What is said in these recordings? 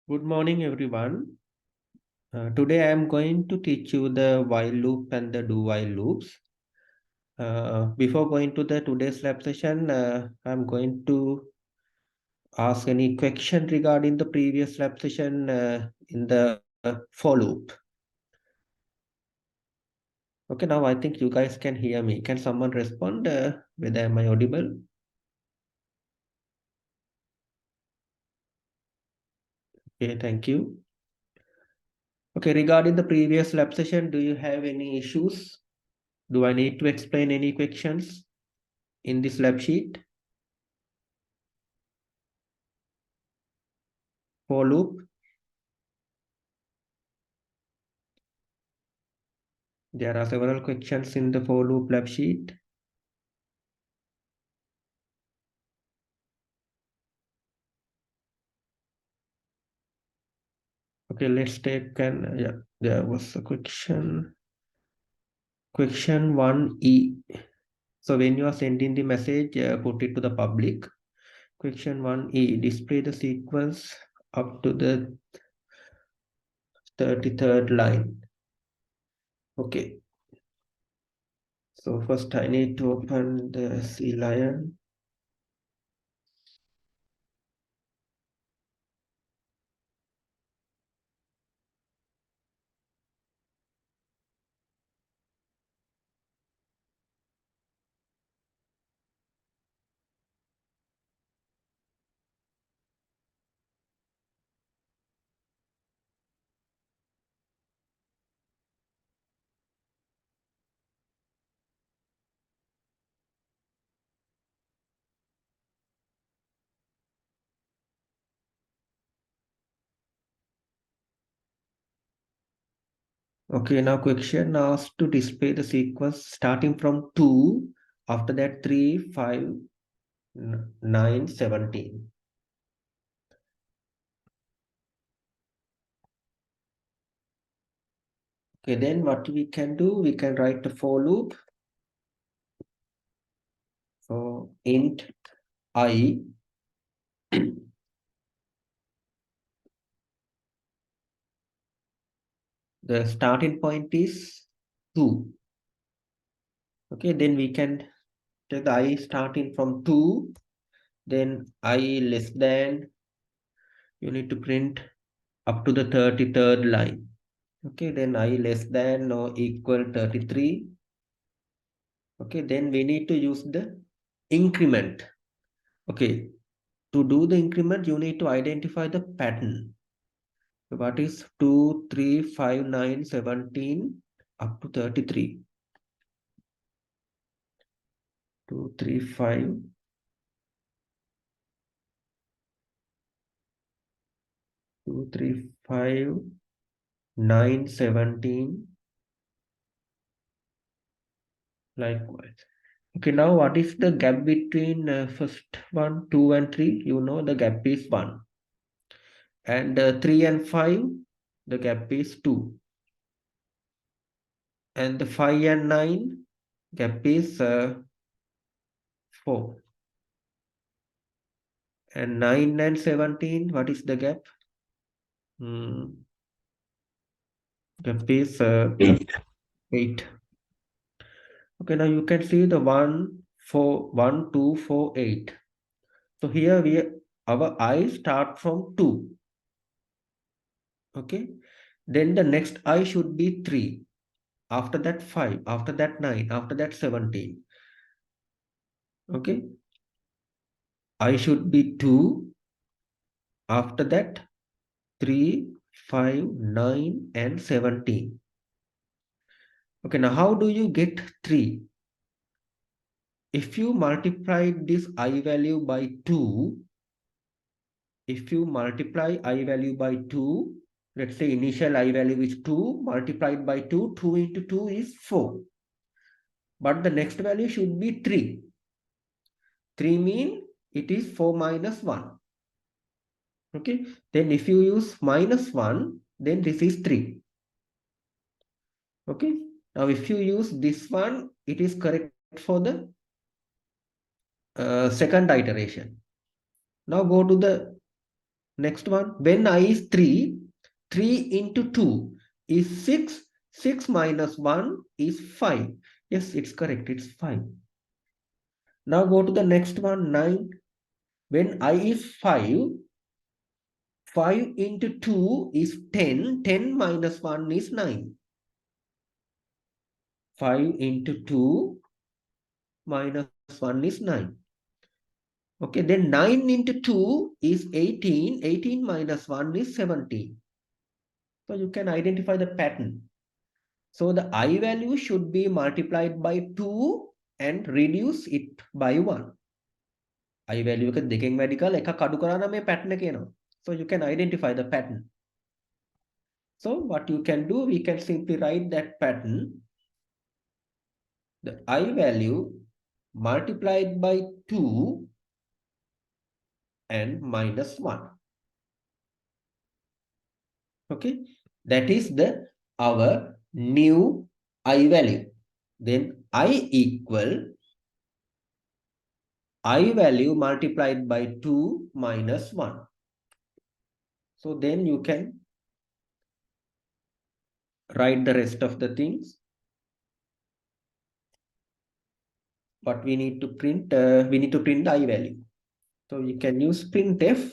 Good morning, everyone. Today I am going to teach you the while loop and the do while loops. Before going to the today's lab session, I'm going to ask any question regarding the previous lab session in the for loop. Okay, now I think you guys can hear me. Can someone respond whether am I audible? Okay, thank you. Okay, regarding the previous lab session, do you have any issues? Do I need to explain any questions in this lab sheet? For loop, there are several questions in the for loop lab sheet. Okay, let's take an, yeah, there was a question. Question 1E. So when you are sending the message, put it to the public. Question 1E, display the sequence up to the 33rd line. Okay. So first I need to open the CLion. Okay, now question asks to display the sequence starting from 2, after that 3, 5, 9, 17. Okay, then what we can do, we can write a for loop. So int I, the starting point is 2. Okay, then we can take the I starting from 2, then I less than, you need to print up to the 33rd line. Okay, then I less than or equal 33. Okay, then we need to use the increment. Okay, to do the increment, you need to identify the pattern. So what is 2, 3, 5, 9, 17 up to 33? 2, 3, 5, 2, 3, 5, 9, 17. Likewise. Okay, now what is the gap between first one, 2 and 3? You know the gap is 1. And 3 and 5, the gap is 2. And the 5 and 9, gap is 4. And 9 and 17, what is the gap? Gap is 8. Okay, now you can see the 1, 4, 1, 2, 4, 8. So here our I start from 2. Okay, then the next I should be 3. After that 5, after that 9, after that 17. Okay, I should be 2. After that 3, 5, 9 and 17. Okay, now how do you get 3? If you multiply this I value by 2, if you multiply I value by 2, let's say initial I value is 2 multiplied by 2, 2 into 2 is 4. But the next value should be 3. 3 mean it is 4 minus 1. Okay, then if you use minus 1, then this is 3. Okay, now if you use this one, it is correct for the second iteration. Now go to the Next one, when I is 3, 3 into 2 is 6. 6 minus 1 is 5. Yes, it's correct. It's 5. Now go to the next one, 9. When I is 5, 5 into 2 is 10. 10 minus 1 is 9. 5 into 2 minus 1 is 9. Okay, then 9 into 2 is 18. 18 minus 1 is 17. So you can identify the pattern. So the I value should be multiplied by 2 and reduce it by 1. I value එක දෙකෙන් වැඩි කරලා එකක් අඩු කරා නම් මේ pattern එක එනවා. So you can identify the pattern. So what you can do, we can simply write that pattern. The I value multiplied by 2 and minus 1. Okay, that is the our new I value. Then I equal I value multiplied by 2 minus 1. So then you can write the rest of the things. But we need to print the I value. So you can use printf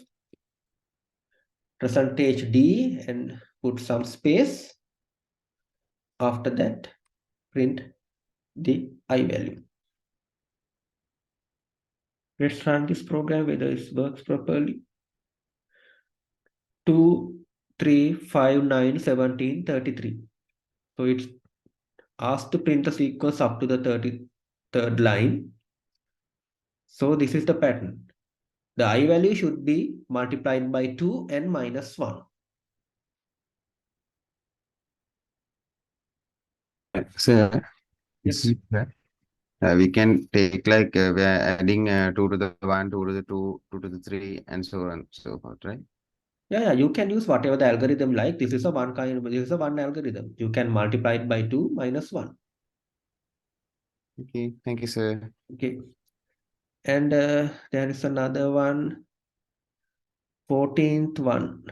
percentage %d and put some space. After that, print the I value. Let's run this program whether it works properly. 2, 3, 5, 9, 17, 33. So it's asked to print the sequence up to the 33rd line. So this is the pattern. The I value should be multiplied by 2 and minus 1. Sir, Yes. We can take like we are adding 2 to the 1, 2 to the 2, 2 to the 3, and so on and so forth, right? Yeah, you can use whatever the algorithm like. This is a one algorithm. You can multiply it by 2 minus 1. Okay, thank you, sir. Okay. And there is another one, 14th one.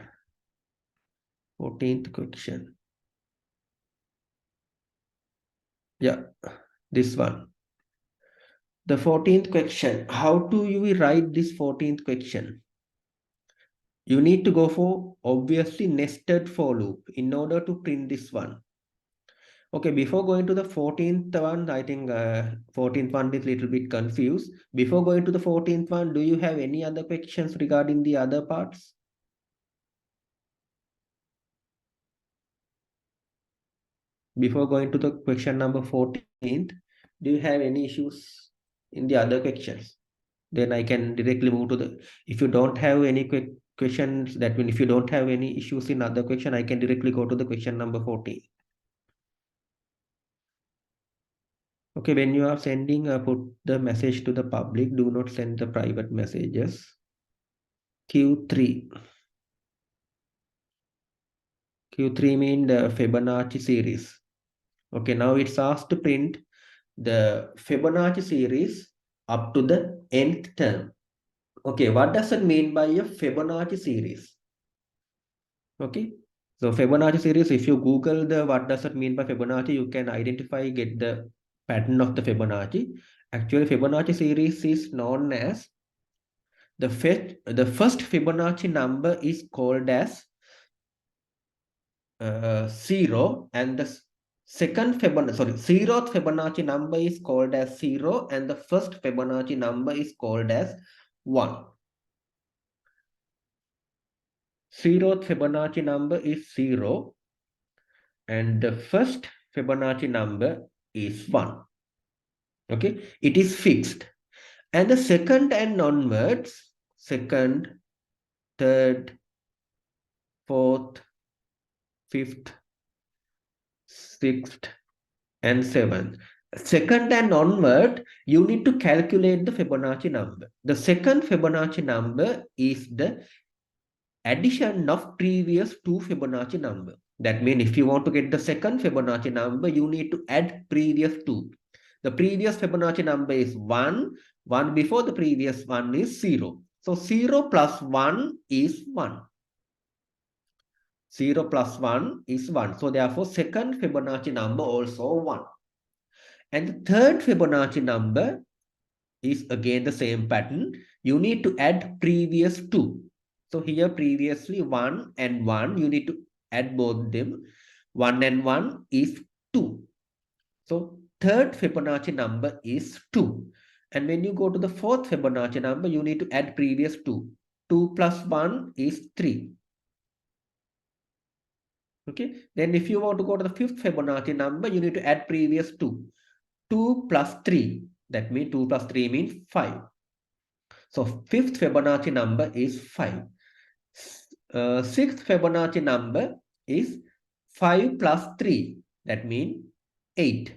14th question. Yeah, this one. The 14th question. How do you write this 14th question? You need to go for obviously nested for loop in order to print this one. Okay, before going to the 14th one, I think 14th one is a little bit confused. Before going to the 14th one, do you have any other questions regarding the other parts? Before going to the question number 14th, do you have any issues in the other questions? Then I can directly move to the, if you don't have any questions, that means if you don't have any issues in other question, I can directly go to the question number 14. Okay, when you are sending, put the message to the public, do not send the private messages. Q3. Q3 mean the Fibonacci series. Okay, now it's asked to print the Fibonacci series up to the nth term. Okay, what does it mean by a Fibonacci series? Okay, so Fibonacci series, if you Google the what does it mean by Fibonacci, you can identify, get the pattern of the Fibonacci. Actually, Fibonacci series is known as the first Fibonacci number is called as 0, and the second Fibonacci, sorry, 0th Fibonacci number is called as 0, and the first Fibonacci number is called as 1. 0th Fibonacci number is 0, and the first Fibonacci number is 1. Okay, it is fixed. And the second and onwards, second, third, fourth, fifth, sixth, and seventh. Second and onward, you need to calculate the Fibonacci number. The second Fibonacci number is the addition of previous two Fibonacci number. That means if you want to get the second Fibonacci number, you need to add previous two. The previous Fibonacci number is 1. 1 before the previous one is 0. So 0 plus 1 is 1. 0 plus 1 is 1. So therefore, second Fibonacci number also 1. And the third Fibonacci number is again the same pattern. You need to add previous 2. So here previously 1 and 1, you need to add both them. 1 and 1 is 2. So third Fibonacci number is 2. And when you go to the fourth Fibonacci number, you need to add previous 2. 2 plus 1 is 3. Okay. Then if you want to go to the fifth Fibonacci number, you need to add previous 2. 2 plus 3. That means 2 plus 3 means 5. So fifth Fibonacci number is 5. Sixth Fibonacci number is 5 plus 3. That means 8.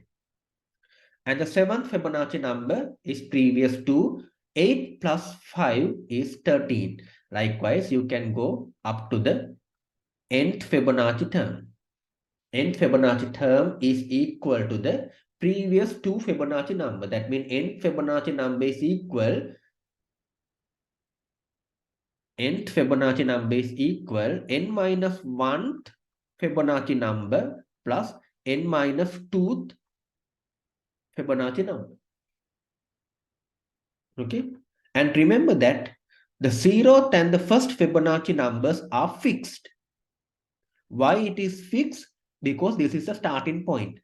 And the seventh Fibonacci number is previous to 8 plus 5 is 13. Likewise, you can go up to the nth Fibonacci term. Nth Fibonacci term is equal to the previous two Fibonacci number. That means nth Fibonacci number is equal n minus 1th Fibonacci number plus n minus 2th Fibonacci number. Okay. And remember that the 0th and the first Fibonacci numbers are fixed. Why it is fixed? Because this is a starting point.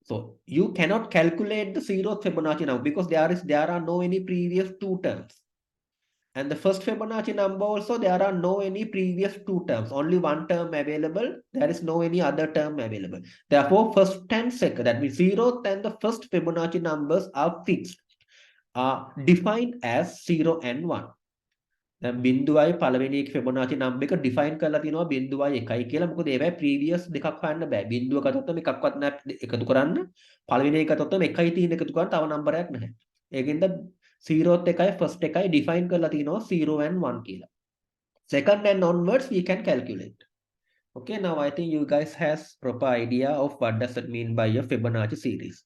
So you cannot calculate the 0th Fibonacci number because there are no any previous two terms. And the first Fibonacci number also, there are no any previous two terms, only one term available. There is no any other term available. Therefore, first and second, that means 0th and the first Fibonacci numbers are fixed, are defined as 0 and 1. දැන් බිඳුවයි පළවෙනි එක Fibonacci number එක define කරලා තිනවා බිඳුවයි එකයි කියලා. මොකද ඒවයි previous දෙකක් හොයන්න බෑ. බිඳුව ගත්තොත් එකක්වත් නැහැ එකතු කරන්න. පළවෙනි එක ගත්තොත් එකයි තියෙන එකතු කරන්න තව number එකක් නැහැ. ඒකෙන්ද 0th එකයි first එකයි define කරලා තිනවා 0 and 1 කියලා. Second and onwards we can calculate. Okay, now I think you guys has proper idea of what does it mean by a Fibonacci series.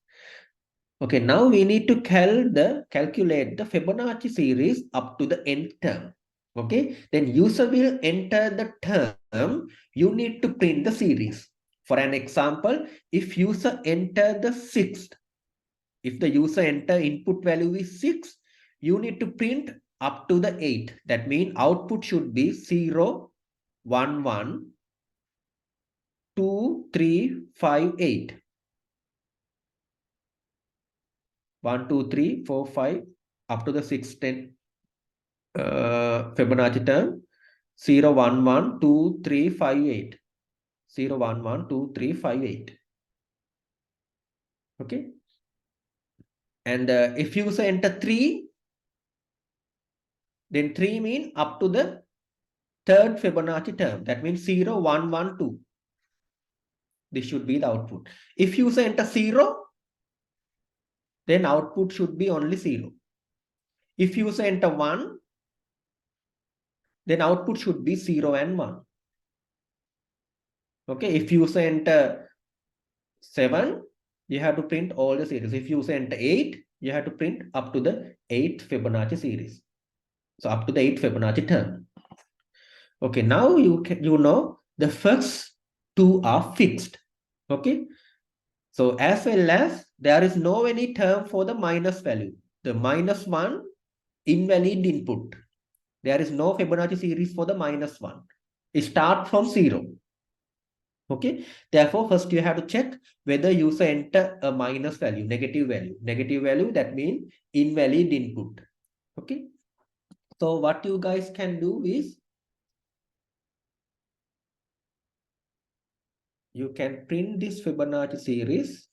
Okay, now we need to calculate the Fibonacci series up to the nth term. Okay, then user will enter the term. You need to print the series. For an example, if user enter the 6th, if the user enter input value is 6, you need to print up to the 8. That means output should be 0, 1, 1, 2, 3, 5, 8. 1, 2, 3, 4, 5, up to the 6, 10 Fibonacci term. 0, 1, 1, 2, 3, 5, 8. 0, 1, 1, 2, 3, 5, 8. Okay. And if user enter 3, then 3 means up to the third Fibonacci term. That means 0, 1, 1, 2. This should be the output. If user enter 0, then output should be only 0. If user enter 1, then output should be 0 and 1. Okay, if user enter 7, you have to print all the series. If user enter 8, you have to print up to the 8th Fibonacci series. So up to the 8th Fibonacci term. Okay, now you know the first two are fixed. Okay, so as well as there is no any term for the minus value. The minus 1 invalid input. There is no Fibonacci series for the minus 1. It starts from 0. Okay, therefore first you have to check whether user enter a minus value, negative value. Negative value, that means invalid input. Okay, so what you guys can do is you can print this Fibonacci series.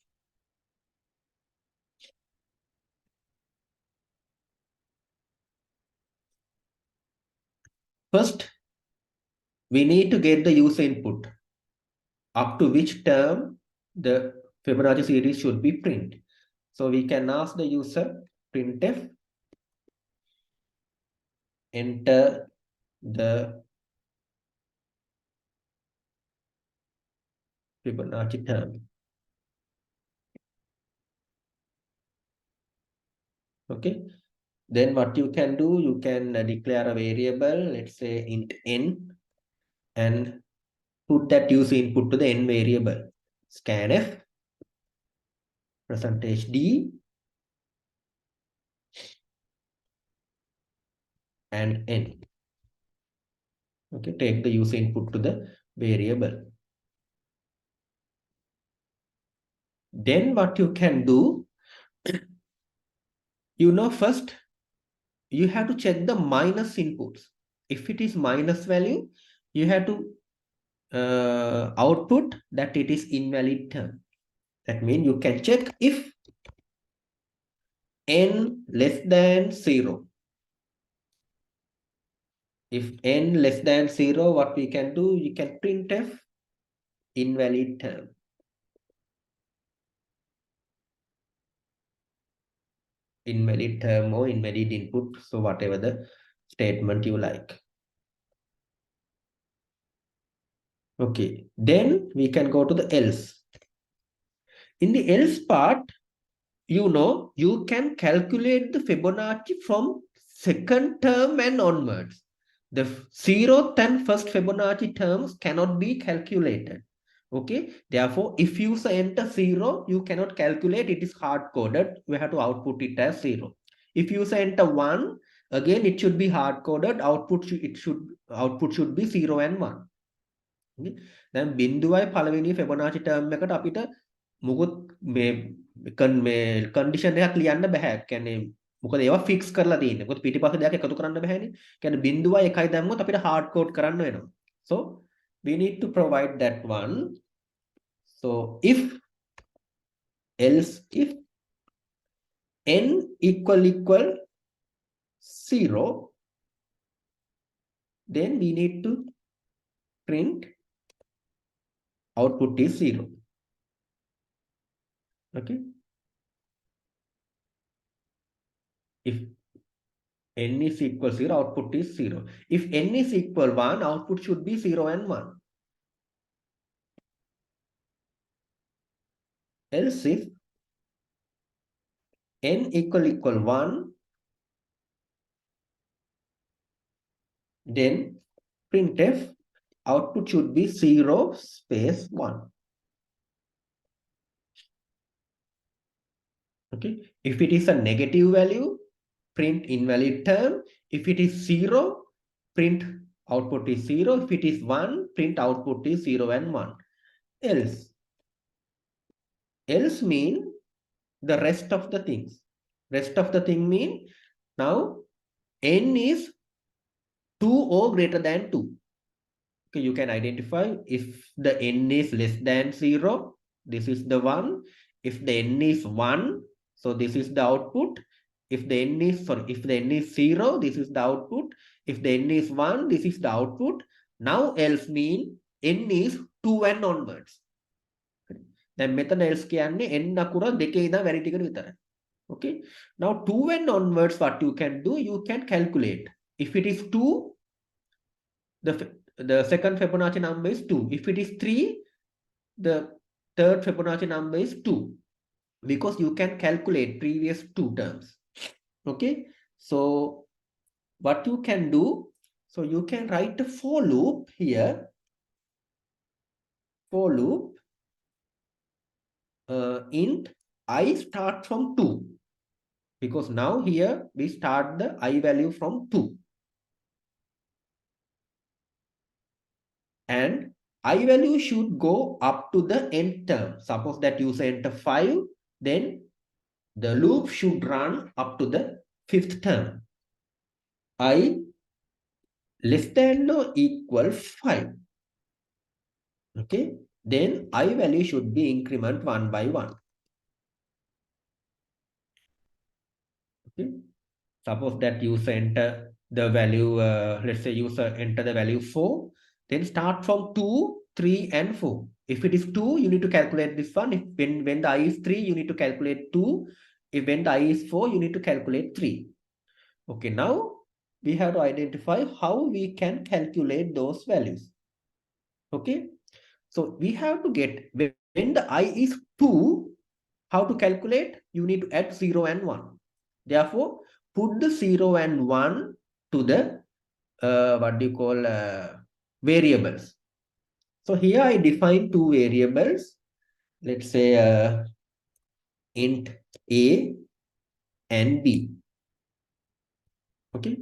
First, we need to get the user input, up to which term the Fibonacci series should be printed. So we can ask the user printf enter the Fibonacci term. Okay, Then what you can do, you can declare a variable, let's say int n, and put that user input to the n variable. Scanf percentage %d and n. Okay, take the user input to the variable. Then what you can do, first you have to check the minus inputs. If it is minus value, you have to output that it is invalid term. That means you can check if n less than 0. If n less than 0, what we can do, you can printf invalid term. Invalid term or invalid input. So whatever the statement you like. Okay, then we can go to the else. In the else part, you can calculate the Fibonacci from second term and onwards. The 0th and first Fibonacci terms cannot be calculated. Okay, therefore, if you enter 0, you cannot calculate, it is hard coded. We have to output it as 0. If you enter 1, again it should be hard coded. Output should be 0 and 1. දැන් බිඳුවයි පළවෙනි ෆෙබොනාචි term එකට අපිට මුකුත් මේ condition එකක් ලියන්න බෑ. කියන්නේ මොකද ඒවා ෆික්ස් කරලා තියෙන්නේ. මොකද පිටිපස්සේ දෙයක් එකතු කරන්න බෑනේ. කියන්නේ බිඳුවයි එකයි දැම්මොත් අපිට හાર્ඩ් කෝඩ් කරන්න වෙනවා. So we need to provide that one. So if else if n equal 0, then we need to print output is 0. Okay. If n is equal 0, output is 0. If n is equal 1, output should be 0 and 1. Else if n equal 1, then printf output should be 0 space 1. Okay. If it is a negative value, print invalid term. If it is 0, print output is 0. If it is 1, print output is 0 and 1. Else mean the rest of the things. Rest of the thing mean now n is 2 or greater than 2. Okay, you can identify if the n is less than 0, this is the 1. If the n is 1, so this is the output. If the n is 0, this is the output. If the n is 1, this is the output. Now else mean n is 2 and onwards. Then මෙතන else කියන්නේ n අකුර දෙකේ ඉඳන් වැඩි ටිකට විතරයි. Okay. Now 2 and onwards, what you can do, you can calculate. If it is 2, the second Fibonacci number is 2. If it is 3, the third Fibonacci number is 2. Because you can calculate previous 2 terms. Okay. So what you can do, so you can write a for loop here. For loop int I start from 2. Because now here we start the I value from 2. And I value should go up to the nth term. Suppose that user enter 5, then the loop should run up to the 5th term. I less than or equal 5. Okay. Then I value should be increment 1 by 1. Okay. Suppose that user enter the value, let's say user enter the value 4, then start from 2, 3 and 4. If it is 2, you need to calculate this one. If when the I is 3, you need to calculate 2. If when the I is 4, you need to calculate 3. Okay, now we have to identify how we can calculate those values. Okay, so we have to get when the I is 2, how to calculate? You need to add 0 and 1. Therefore, put the 0 and 1 to the what do you call variables. So here I define two variables. Let's say int a and b. Okay,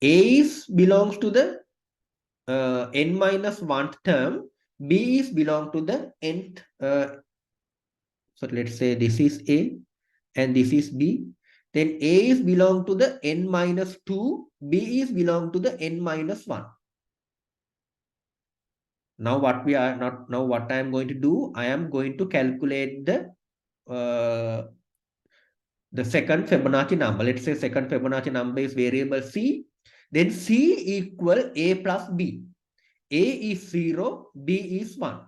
a is belongs to the n minus 1th term. B is belong to the nth. So let's say this is a and this is b. Then a is belong to the n minus 2. B is belong to the n minus 1. Now what we are not now what I am going to do, I am going to calculate the second Fibonacci number. Let's say second Fibonacci number is variable c. Then c equal a plus b. A is 0, b is 1.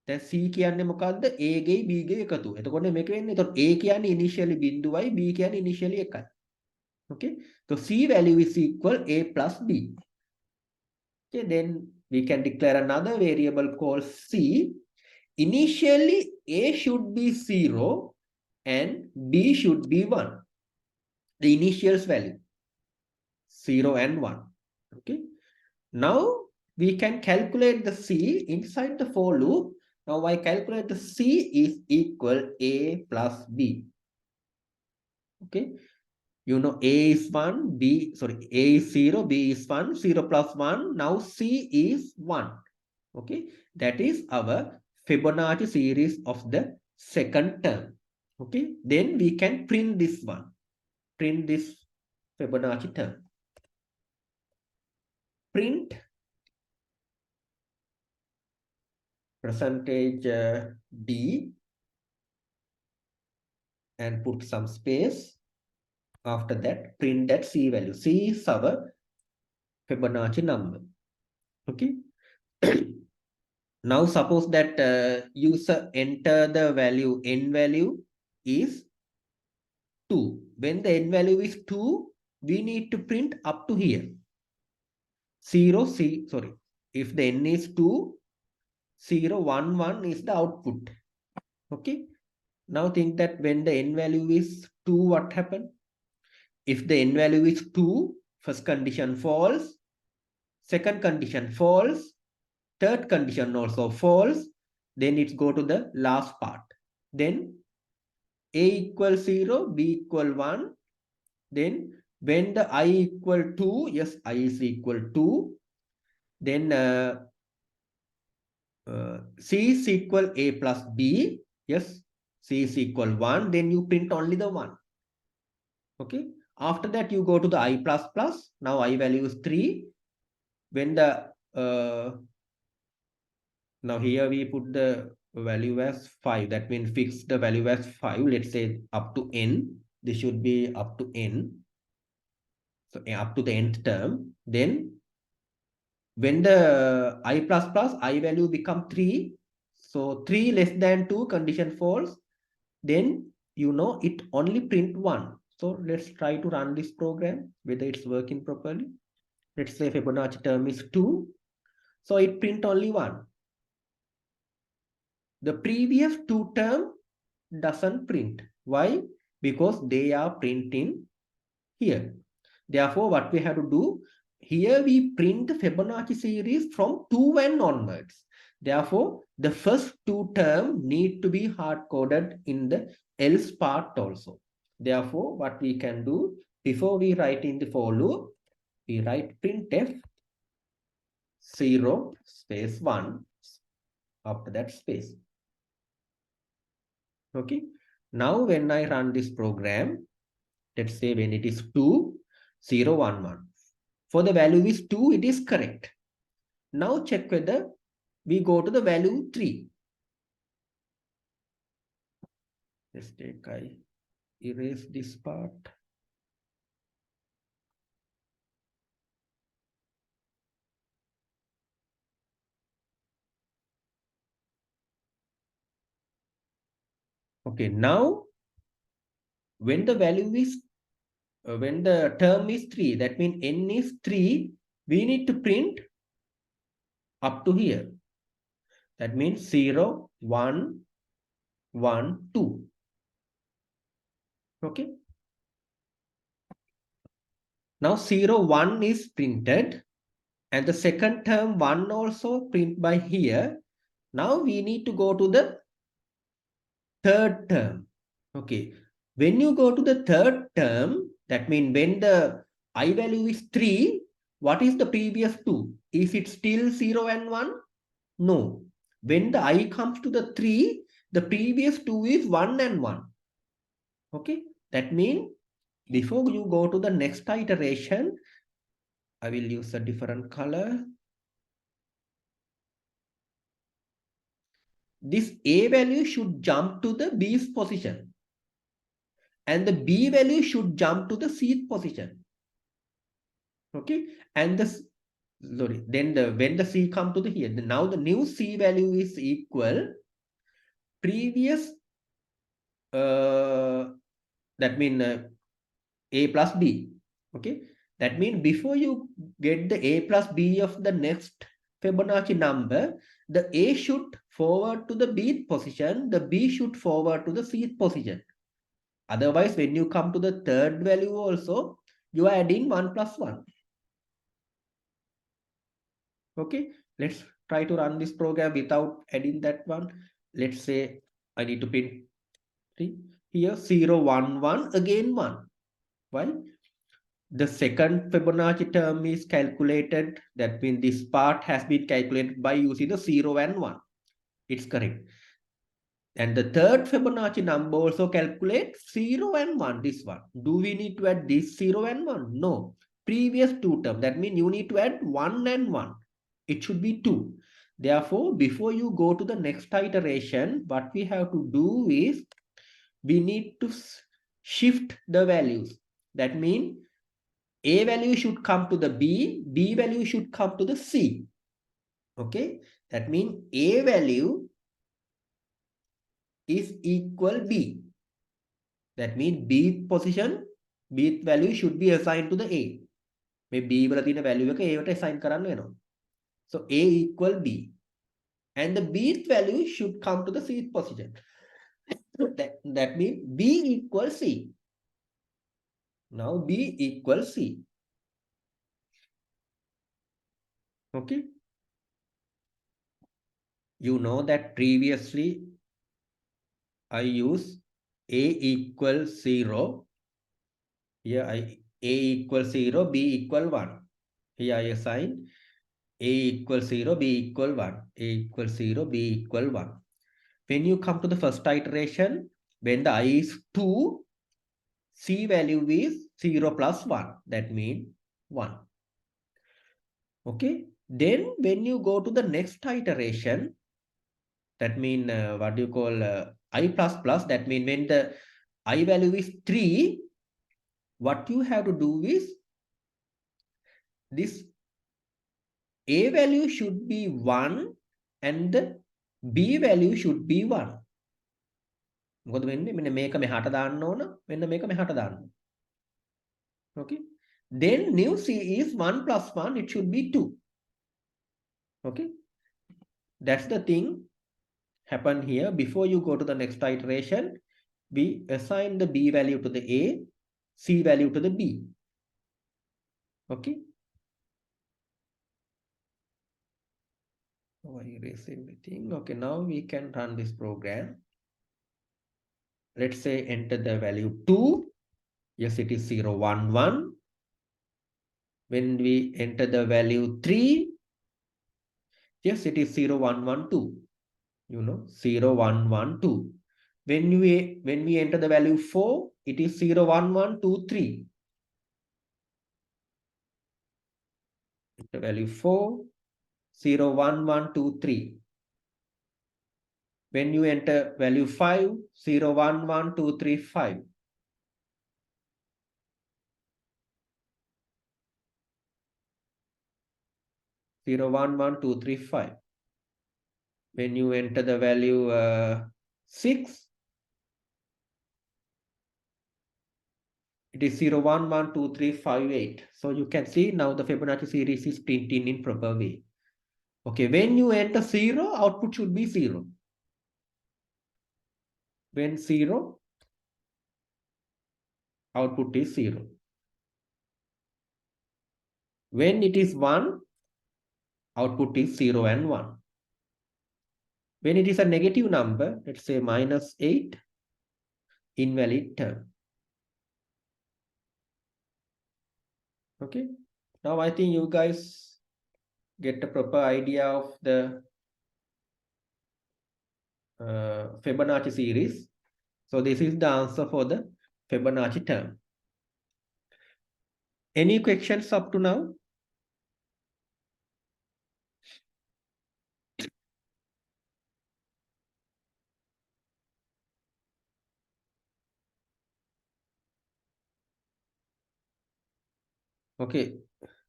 දැන් c කියන්නේ මොකද්ද? a ගේ b ගේ එකතු. එතකොට මේක වෙන්නේ. එතකොට a කියන්නේ initially බිඳුවයි, b කියන්නේ initially 1යි. Okay? So c value is equal a plus b. Okay, then we can declare another variable called c. Initially a should be 0 and b should be 1. The initials value 0 and 1. Okay. Now we can calculate the c inside the for loop. Now I calculate the c is equal a plus b. Okay. You know a is 1, b, sorry, a is 0, b is 1, 0 plus 1. Now c is 1. Okay. That is our Fibonacci series of the second term. Okay. Then we can print this one. Print this Fibonacci term. Print percentage d and put some space. After that, print that c value. C is our Fibonacci number. Okay. Now suppose that user enter the value, n value is 2. When the n value is 2, we need to print up to here. 0, c, sorry. If the n is 2, 0, 1, 1 is the output. Okay. Now think that when the n value is 2, what happened? If the n value is 2, first condition false, second condition false, third condition also false, then it's go to the last part. Then a equal 0, b equal 1. Then when the I equal 2, yes, I is equal 2. Then c is equal a plus b. Yes, c is equal 1. Then you print only the 1. Okay. After that, you go to the I plus plus. Now I value is 3. When the now here we put the value as 5. That means fix the value as 5. Let's say up to n. This should be up to n. So up to the nth term. Then when the I plus plus, I value become 3. So 3 less than 2 condition false. Then you know it only print 1. So let's try to run this program, whether it's working properly. Let's say Fibonacci term is 2. So it print only 1. The previous 2 term doesn't print. Why? Because they are printing here. Therefore, what we have to do, here we print the Fibonacci series from 2 and onwards. Therefore, the first 2 terms need to be hard-coded in the else part also. Therefore, what we can do, before we write in the for loop, we write printf 0 space 1, after that space. Okay. Now, when I run this program, let's say when it is 2, 0, 1, 1. For the value is 2, it is correct. Now check whether we go to the value 3. Let's take, I erase this part. Okay, now when the value is, when the term is 3, that means n is 3, we need to print up to here. That means 0, 1, 1, 2. Okay. Now 0, 1 is printed. And the second term 1 also print by here. Now we need to go to the third term. Okay. When you go to the third term, that means when the I value is 3, what is the previous 2? Is it still 0 and 1? No. When the I comes to the 3, the previous 2 is 1 and 1. Okay. That means before you go to the next iteration, I will use a different color. This A value should jump to the B's position. And the B value should jump to the C's position. Okay. And then when the C come to the here, now the new C value is equal previous, that means A plus B. Okay. That means before you get the A plus B of the next Fibonacci number, the A should forward to the B position, the B should forward to the C position. Otherwise, when you come to the third value also, you are adding 1 plus 1. Okay, let's try to run this program without adding that one. Let's say I need to print 3. Here 0, 1, 1, again 1. Why? The second Fibonacci term is calculated. That means this part has been calculated by using the 0 and 1. It's correct. And the third Fibonacci number also calculate 0 and 1, this one. Do we need to add this 0 and 1? No. Previous two terms. That means you need to add 1 and 1. It should be 2. Therefore, before you go to the next iteration, what we have to do is we need to shift the values. That means A value should come to the B, B value should come to the C. Okay, that means A value is equal B. That means B position, B value should be assigned to the A. May B වල තියෙන value එක A වට assign කරන්න වෙනවා. So A equal B. And the B value should come to the C position. That means B equals C. Now B equals C. Okay. You know that previously I use A equals 0. Here A equals 0, B equal 1. Here I assign A equals 0, B equal 1. A equals 0, B equal 1. When you come to the first iteration, when the I is 2, C value is 0 plus 1. That means 1. Okay. Then when you go to the next iteration, that means what do you call I plus plus, that means when the I value is 3, what you have to do is this A value should be 1 and the B value should be 1. මොකද වෙන්නේ මෙන්න මේක මෙහාට දාන්න ඕන මෙන්න මේක මෙහාට දාන්න. Okay. Then new C is 1 plus 1, it should be 2. Okay. That's the thing happen here. Before you go to the next iteration, we assign the B value to the A, C value to the B. Okay. Oh, I erase everything. Okay, now we can run this program. Let's say enter the value 2. Yes, it is 0, 1, 1. When we enter the value 3, yes, it is 0, 1, 1, 2. You know, 0, 1, 1, 2. When we enter the value 4, it is 0, 1, 1, 2, 3. The value 4, 0, 1, 1, 2, 3. When you enter value 5, 0, 1, 1, 2, 3, 5. Zero, 1, 1, 2, 3, 5. When you enter the value 6, it is 0, 1, 1, 2, 3, 5, 8. So you can see now the Fibonacci series is printing in proper way. Okay, when you enter 0, output should be 0. When 0, output is 0. When it is 1, output is 0 and 1. When it is a negative number, let's say -8, invalid term. Okay. Now I think you guys get a proper idea of the Fibonacci series. So this is the answer for the Fibonacci term. Any questions up to now? Okay,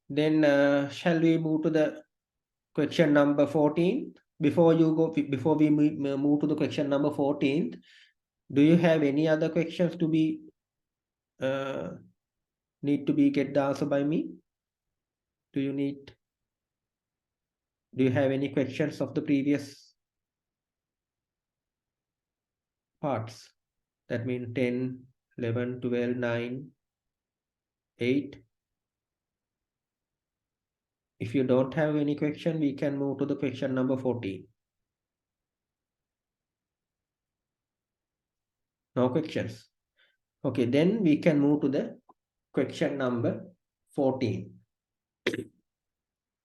then shall we move to the question number 14? Before we move to the question number 14, do you have any other questions to be need to be get the answer by me? Do you have any questions of the previous parts? That means 10, 11, 12, 9, 8. If you don't have any question, we can move to the question number 14. No questions. Okay, then we can move to the question number 14.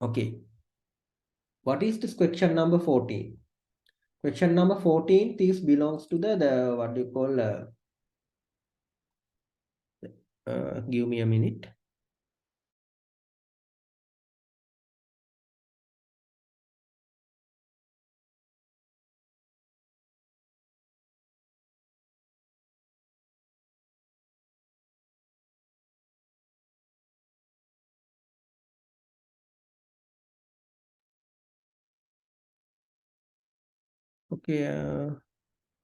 Okay. What is this question number 14? Question number 14, this belongs to the what do you call, give me a minute. Okay,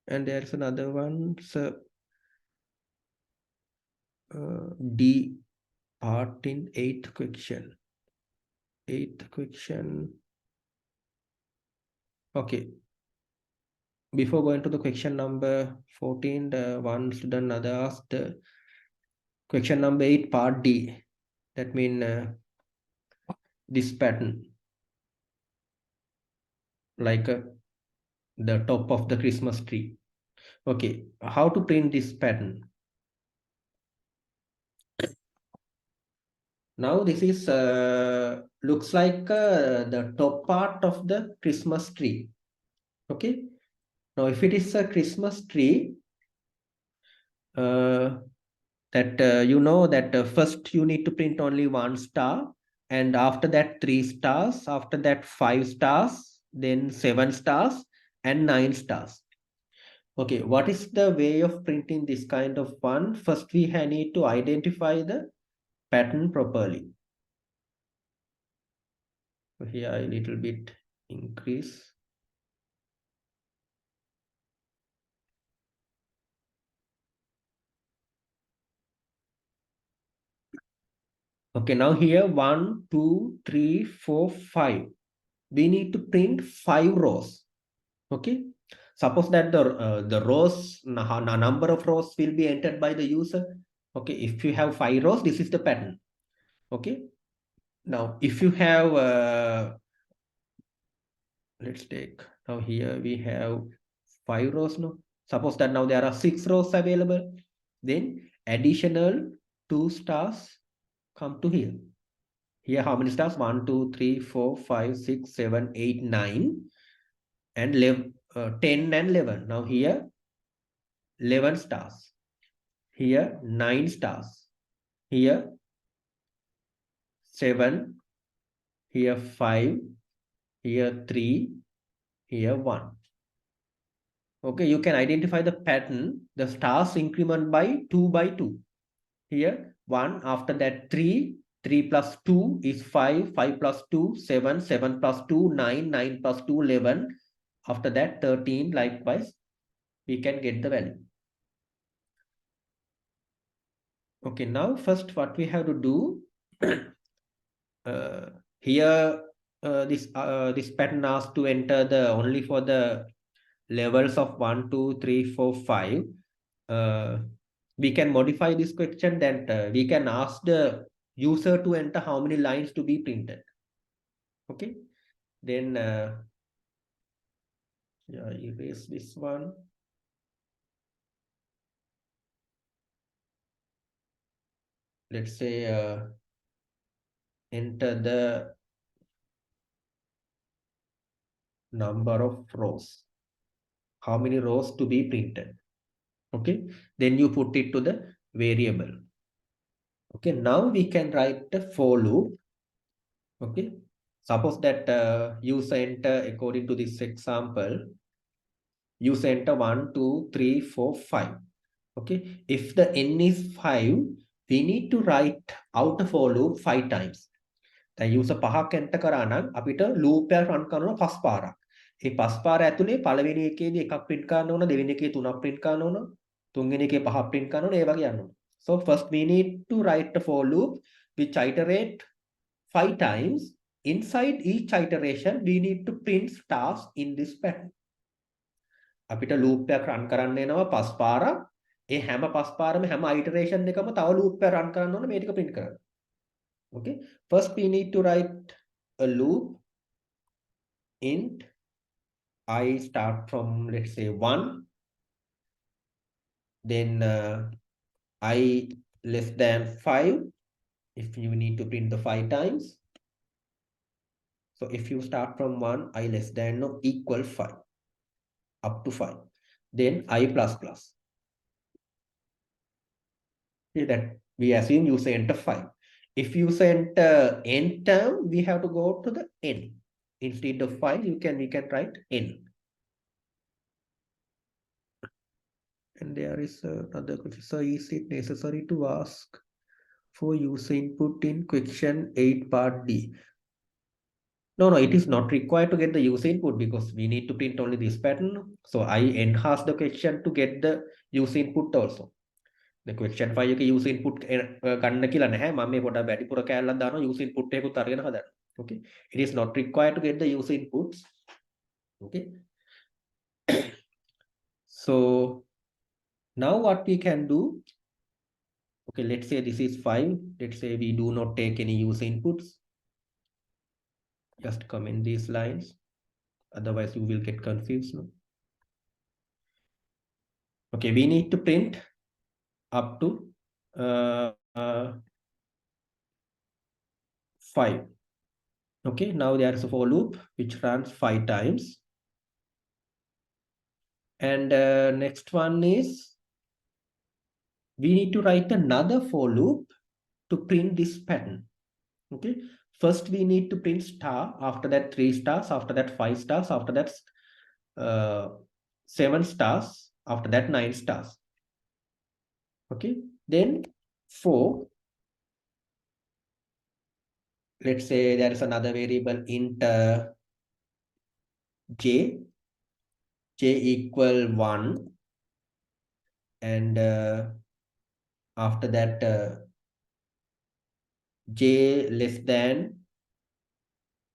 and there's another one. So, D part in 8th question. 8th question. Okay. Before going to the question number 14, the one student other asked question number 8 part D. That means this pattern, like the top of the Christmas tree. Okay, how to print this pattern? Now this is looks like the top part of the Christmas tree. Okay. Now if it is a Christmas tree, that you know that first you need to print only 1 star, and after that 3 stars, after that 5 stars, then 7 stars and 9 stars. Okay, what is the way of printing this kind of one? First we need to identify the pattern properly. So here a little bit increase. Okay, now here 1, 2, 3, 4, 5. We need to print 5 rows. Okay, suppose that the rows number of rows will be entered by the user. Okay, if you have 5 rows, this is the pattern. Okay, now if you have let's take, now here we have 5 rows. Now suppose that now there are 6 rows available, then additional 2 stars come to here. Here how many stars? 1, 2, 3, 4, 5, 6, 7, 8, 9 and 10 and 11. Now here 11 stars, here 9 stars, here 7, here 5, here 3, here 1. Okay, you can identify the pattern. The stars increment by 2 by 2. Here 1, after that 3, 3 plus 2 is 5, 5 plus 2, 7, 7 plus 2, 9, 9 plus 2, 11. After that 13, likewise, we can get the value. Okay, now first what we have to do, here this pattern asks to enter the only for the levels of 1, 2, 3, 4, 5. We can modify this question that we can ask the user to enter how many lines to be printed. Okay, then yeah, erase this one. Let's say enter the number of rows, how many rows to be printed. Okay, then you put it to the variable. Okay, now we can write the for loop. Okay, suppose that user enter, according to this example, user enter 1 2 3 4 5. Okay, if the n is 5, we need to write out a for loop 5 times. දැන් user 5ක් enter කරා නම් අපිට loop එක run කරනවා 5 පාරක්. ඒ 5 පාර ඇතුලේ පළවෙනි එකේදී එකක් print කරන්න ඕන, දෙවෙනි එකේ තුනක් print කරන්න ඕන, තුන්වෙනි එකේ පහක් print කරන්න ඕන, ඒ වගේ යන්න ඕන. So first we need to write the for loop which iterate 5 times. Inside each iteration we need to print stars in this pattern. අපිට loop එකක් run කරන්න එනවා 5 පාරක්. ඒ හැම 5 පාරම හැම iteration එකම තව loop එකක් run කරන්න ඕන මේ ටික print කරන්න. Okay, first we need to write a loop int I start from, let's say, 1, then I less than 5 if you need to print the 5 times. So if you start from 1, I less than or equal 5 up to 5, then I plus plus. Okay, that we assume user enter 5. If you enter n term, we have to go to the n. Instead of 5, we can write n. And there is another question. So is it necessary to ask for user input in question 8 part D? No, it is not required to get the user input because we need to print only this pattern. So I enhance the question to get the user input also. The question 5 එක user input ගන්න කියලා නැහැ. මම මේ පොඩක් වැඩිපුර කැලලක් දානවා user input එකකුත් අරගෙන හදන්න. Okay, it is not required to get the user inputs. Okay, so now what we can do, okay, let's say this is 5. Let's say we do not take any user inputs. Just comment these lines. Otherwise, you will get confused. No? Okay, we need to print up to 5. Okay, now there is a for loop which runs 5 times. And next one is we need to write another for loop to print this pattern. Okay, first we need to print star, after that 3 stars, after that 5 stars, after that 7 stars, after that 9 stars. Okay, then 4, let's say there is another variable int j equal 1, and after that j less than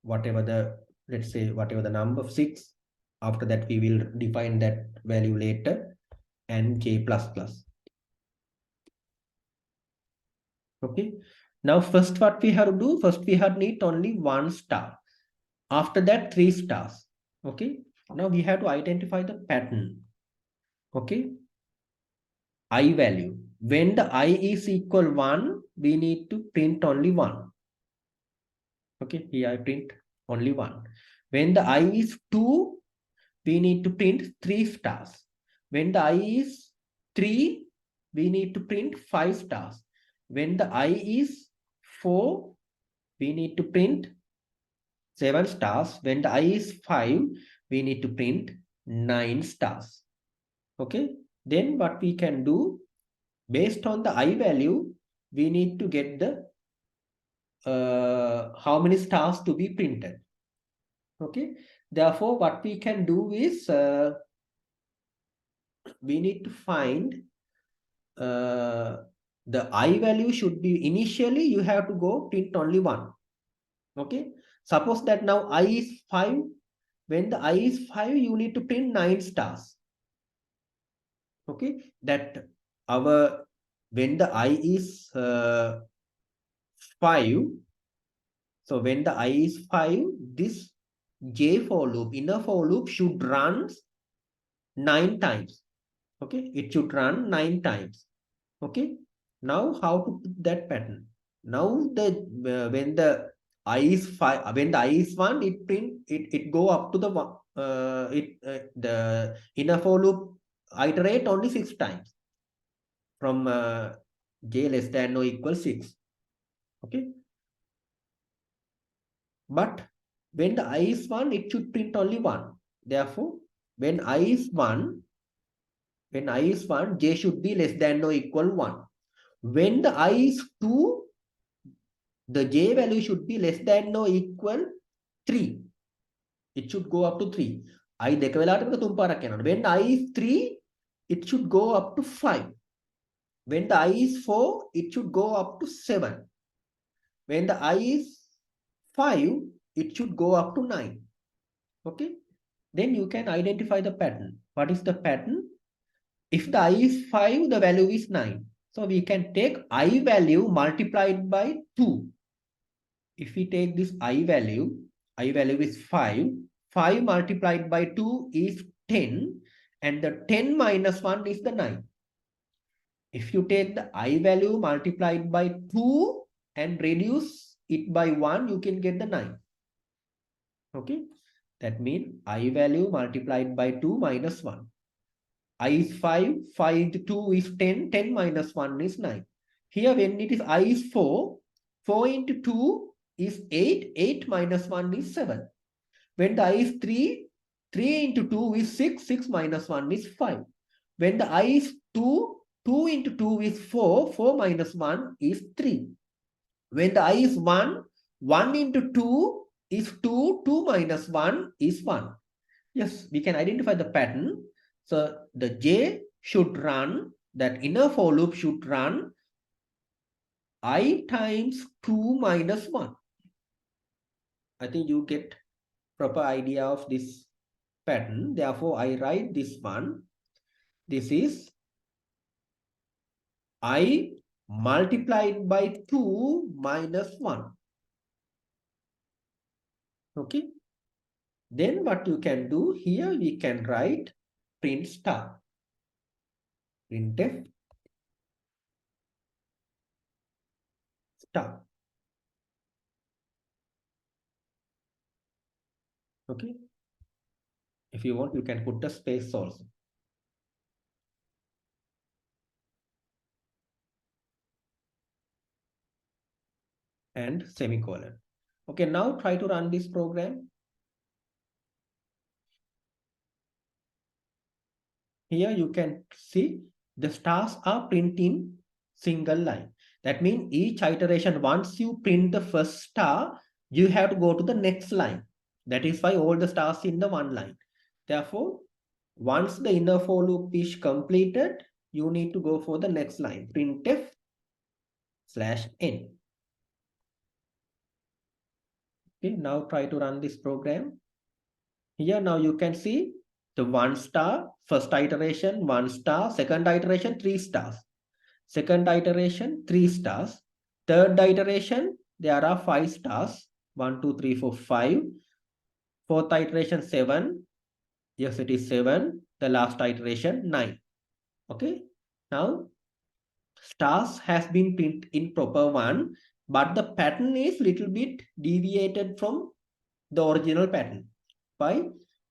whatever the, let's say whatever the number of 6. After that we will define that value later, and j plus plus. Okay, now first what we have to do, first we have need only 1 star, after that 3 stars. Okay, now we have to identify the pattern. Okay, I value, when the I is equal 1, we need to print only 1. Okay, here I print only 1. When the I is 2, we need to print 3 stars. When the I is 3, we need to print 5 stars. When the I is 4, we need to print 7 stars. When the I is 5, we need to print 9 stars. Okay, then what we can do, based on the I value, we need to get the how many stars to be printed. Okay, therefore what we can do is we need to find the I value should be, initially you have to go print only 1. Okay, suppose that now I is 5. When the I is 5, you need to print 9 stars. Okay, that our, when the I is 5. So when the I is 5, this J for loop, inner for loop should run 9 times. Okay, it should run 9 times. Okay, now how to put that pattern? Now the when the I is 5, when the I is 1, it go up to the one. The inner for loop iterate only 6 times from j less than or equal 6. Okay, but when the I is 1, it should print only 1. Therefore, when I is 1, j should be less than or equal 1. When the I is 2, the j value should be less than or equal 3. It should go up to 3. I දෙක වෙලාවට තුන් පාරක් යනවා. When I is 3, it should go up to 5. When the I is 4, it should go up to 7. When the I is 5, it should go up to 9. Okay, then you can identify the pattern. What is the pattern? If the I is 5, the value is 9. So we can take I value multiplied by 2. If we take this I value is 5. 5 multiplied by 2 is 10. And the 10 minus 1 is the 9. If you take the I value multiplied by 2 and reduce it by 1, you can get the 9. Okay, that means I value multiplied by 2 minus 1. I is 5, 5 into 2 is 10, 10 minus 1 is 9. Here when it is I is 4, 4 into 2 is 8, 8 minus 1 is 7. When the I is 3, 3 into 2 is 6, 6 minus 1 is 5. When the I is 2, 2 into 2 is 4, 4 minus 1 is 3. When the I is 1, 1 into 2 is 2, 2 minus 1 is 1. Yes, we can identify the pattern. So the J should run, that inner for loop should run I times 2 minus 1. I think you get proper idea of this pattern. Therefore, I write this one. This is I multiplied by 2 minus 1. Okay. Then what you can do here, we can write print star. Printf star. Okay. If you want, you can put a space also. And semicolon. Okay, now try to run this program. Here you can see the stars are printing single line. That means each iteration, once you print the first star, you have to go to the next line. That is why all the stars in the one line. Therefore, once the inner for loop is completed, you need to go for the next line. Printf /n. Okay, now try to run this program. Here now you can see the 1 star, first iteration, 1 star, second iteration, 3 stars. Second iteration, 3 stars. Third iteration, there are 5 stars. 1, 2, 3, 4, 5. Fourth iteration, 7. Yes, it is 7. The last iteration, 9. Okay. Now, stars has been printed in proper one, but the pattern is little bit deviated from the original pattern. Why?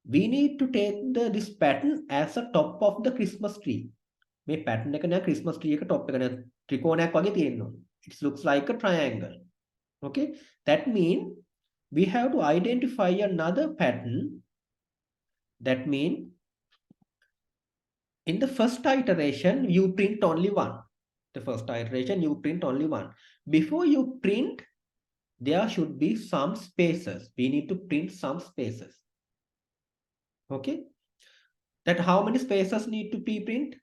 We need to take this pattern as a top of the Christmas tree. මේ pattern එක නෑ Christmas tree එක top එක නෑ ත්‍රිකෝණයක් වගේ තියෙනවා. It looks like a triangle. Okay, that means we have to identify another pattern. That means in the first iteration you print only one. The first iteration you print only one. Before you print, there should be some spaces. We need to print some spaces. Okay, that how many spaces need to be print?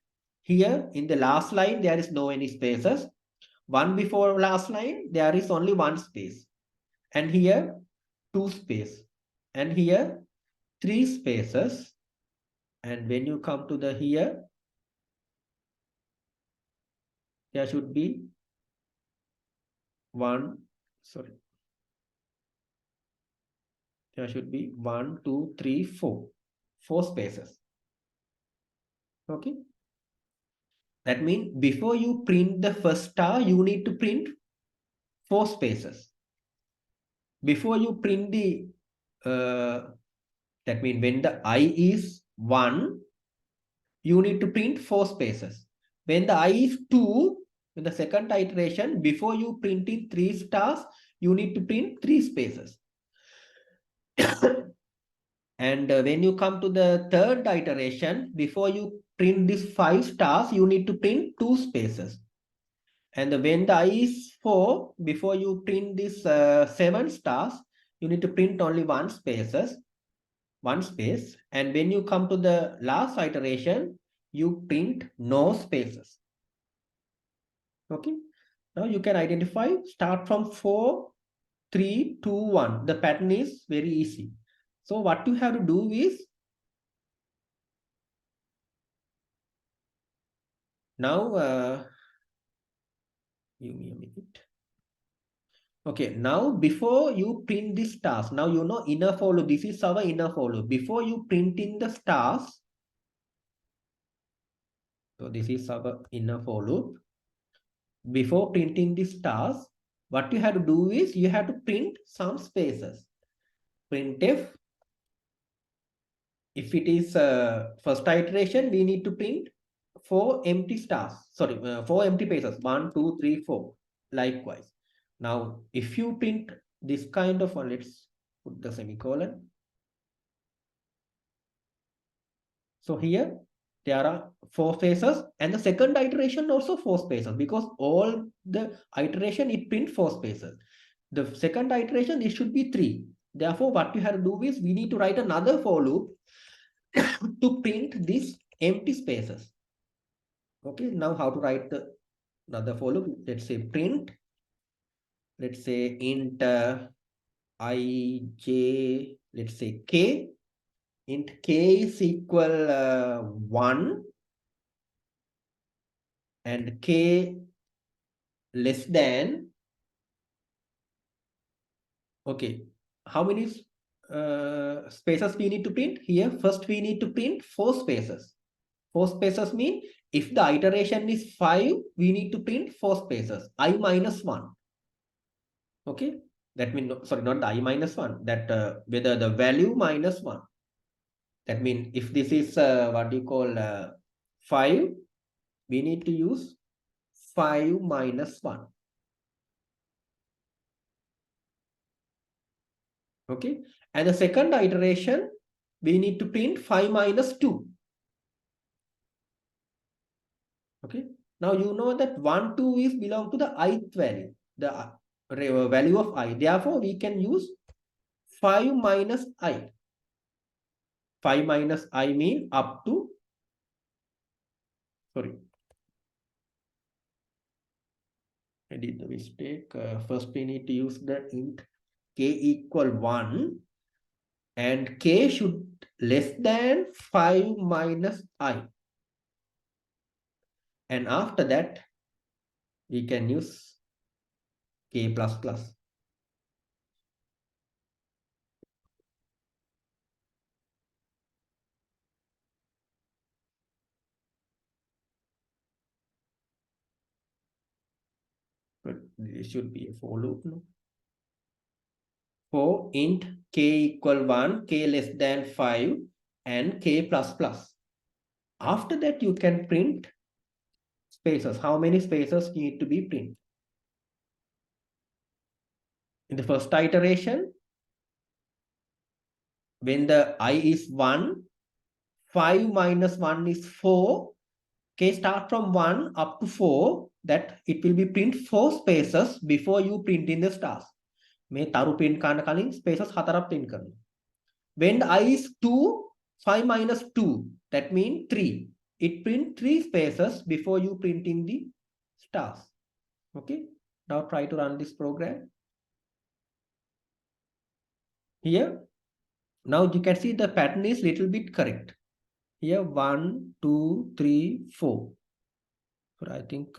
Here in the last line, there is no any spaces. One before last line, there is only one space. And here, 2 space. And here, 3 spaces. And when you come to the here, there should be 1, sorry. There should be 1, 2, 3, 4. 4 spaces. Okay. That means before you print the first star, you need to print 4 spaces. Before you print the, that means when the I is 1, you need to print 4 spaces. When the I is 2, in the second iteration, before you print in 3 stars, you need to print 3 spaces. And when you come to the third iteration, before you print this 5 stars, you need to print 2 spaces. And when the I is 4, before you print this 7 stars, you need to print only 1 space. And when you come to the last iteration, you print no spaces. Okay. Now you can identify, start from 4, 3, 2, 1. The pattern is very easy. So what you have to do is, now, give me a minute. Okay, now before you print the stars, now you know inner for loop, this is our inner for loop. Before you print in the stars, so this is our inner for loop. Before printing the stars, what you have to do is you have to print some spaces. Printf, if it is first iteration, we need to print 4 empty stars. Sorry, 4 empty spaces. 1, 2, 3, 4. Likewise. Now, if you print this kind of one, let's put the semicolon. So here there are 4 spaces, and the second iteration also 4 spaces, because all the iteration it print 4 spaces. The second iteration it should be 3. Therefore, what we have to do is we need to write another for loop to print these empty spaces. Okay, now how to write the another for loop? Let's say print, let's say int ij, let's say k, int k is equal 1 and k less than, okay, how many spaces we need to print? Here first we need to print 4 spaces. 4 spaces mean if the iteration is 5, we need to print 4 spaces, I minus 1. Okay, that means, sorry, not the I minus 1, that whether the value minus 1. That means if this is what you call 5, we need to use 5 minus 1. Okay, and the second iteration, we need to print 5 minus 2. Okay, now you know that 1, 2 is belong to the ith value, the value of I. Therefore, we can use 5 minus I. 5 minus I mean up to, sorry, I did the mistake. First, we need to use the int k equal 1, and k should less than 5 minus I. And after that, we can use k plus plus. But this should be a for loop, no? For int k equal 1, k less than 5, and k plus plus. After that, you can print spaces. How many spaces need to be printed? In the first iteration, when the I is 1, 5 minus 1 is 4. K start from 1 up to 4, that it will be print 4 spaces before you print in the stars. මේ තරු print කරන කලින් spaces 4ක් print කරනවා. When the I is 2, 5 minus 2, that means 3. It print 3 spaces before you print in the stars. Okay, now try to run this program. Here, now you can see the pattern is little bit correct. Here 1, 2, 3, 4. So I think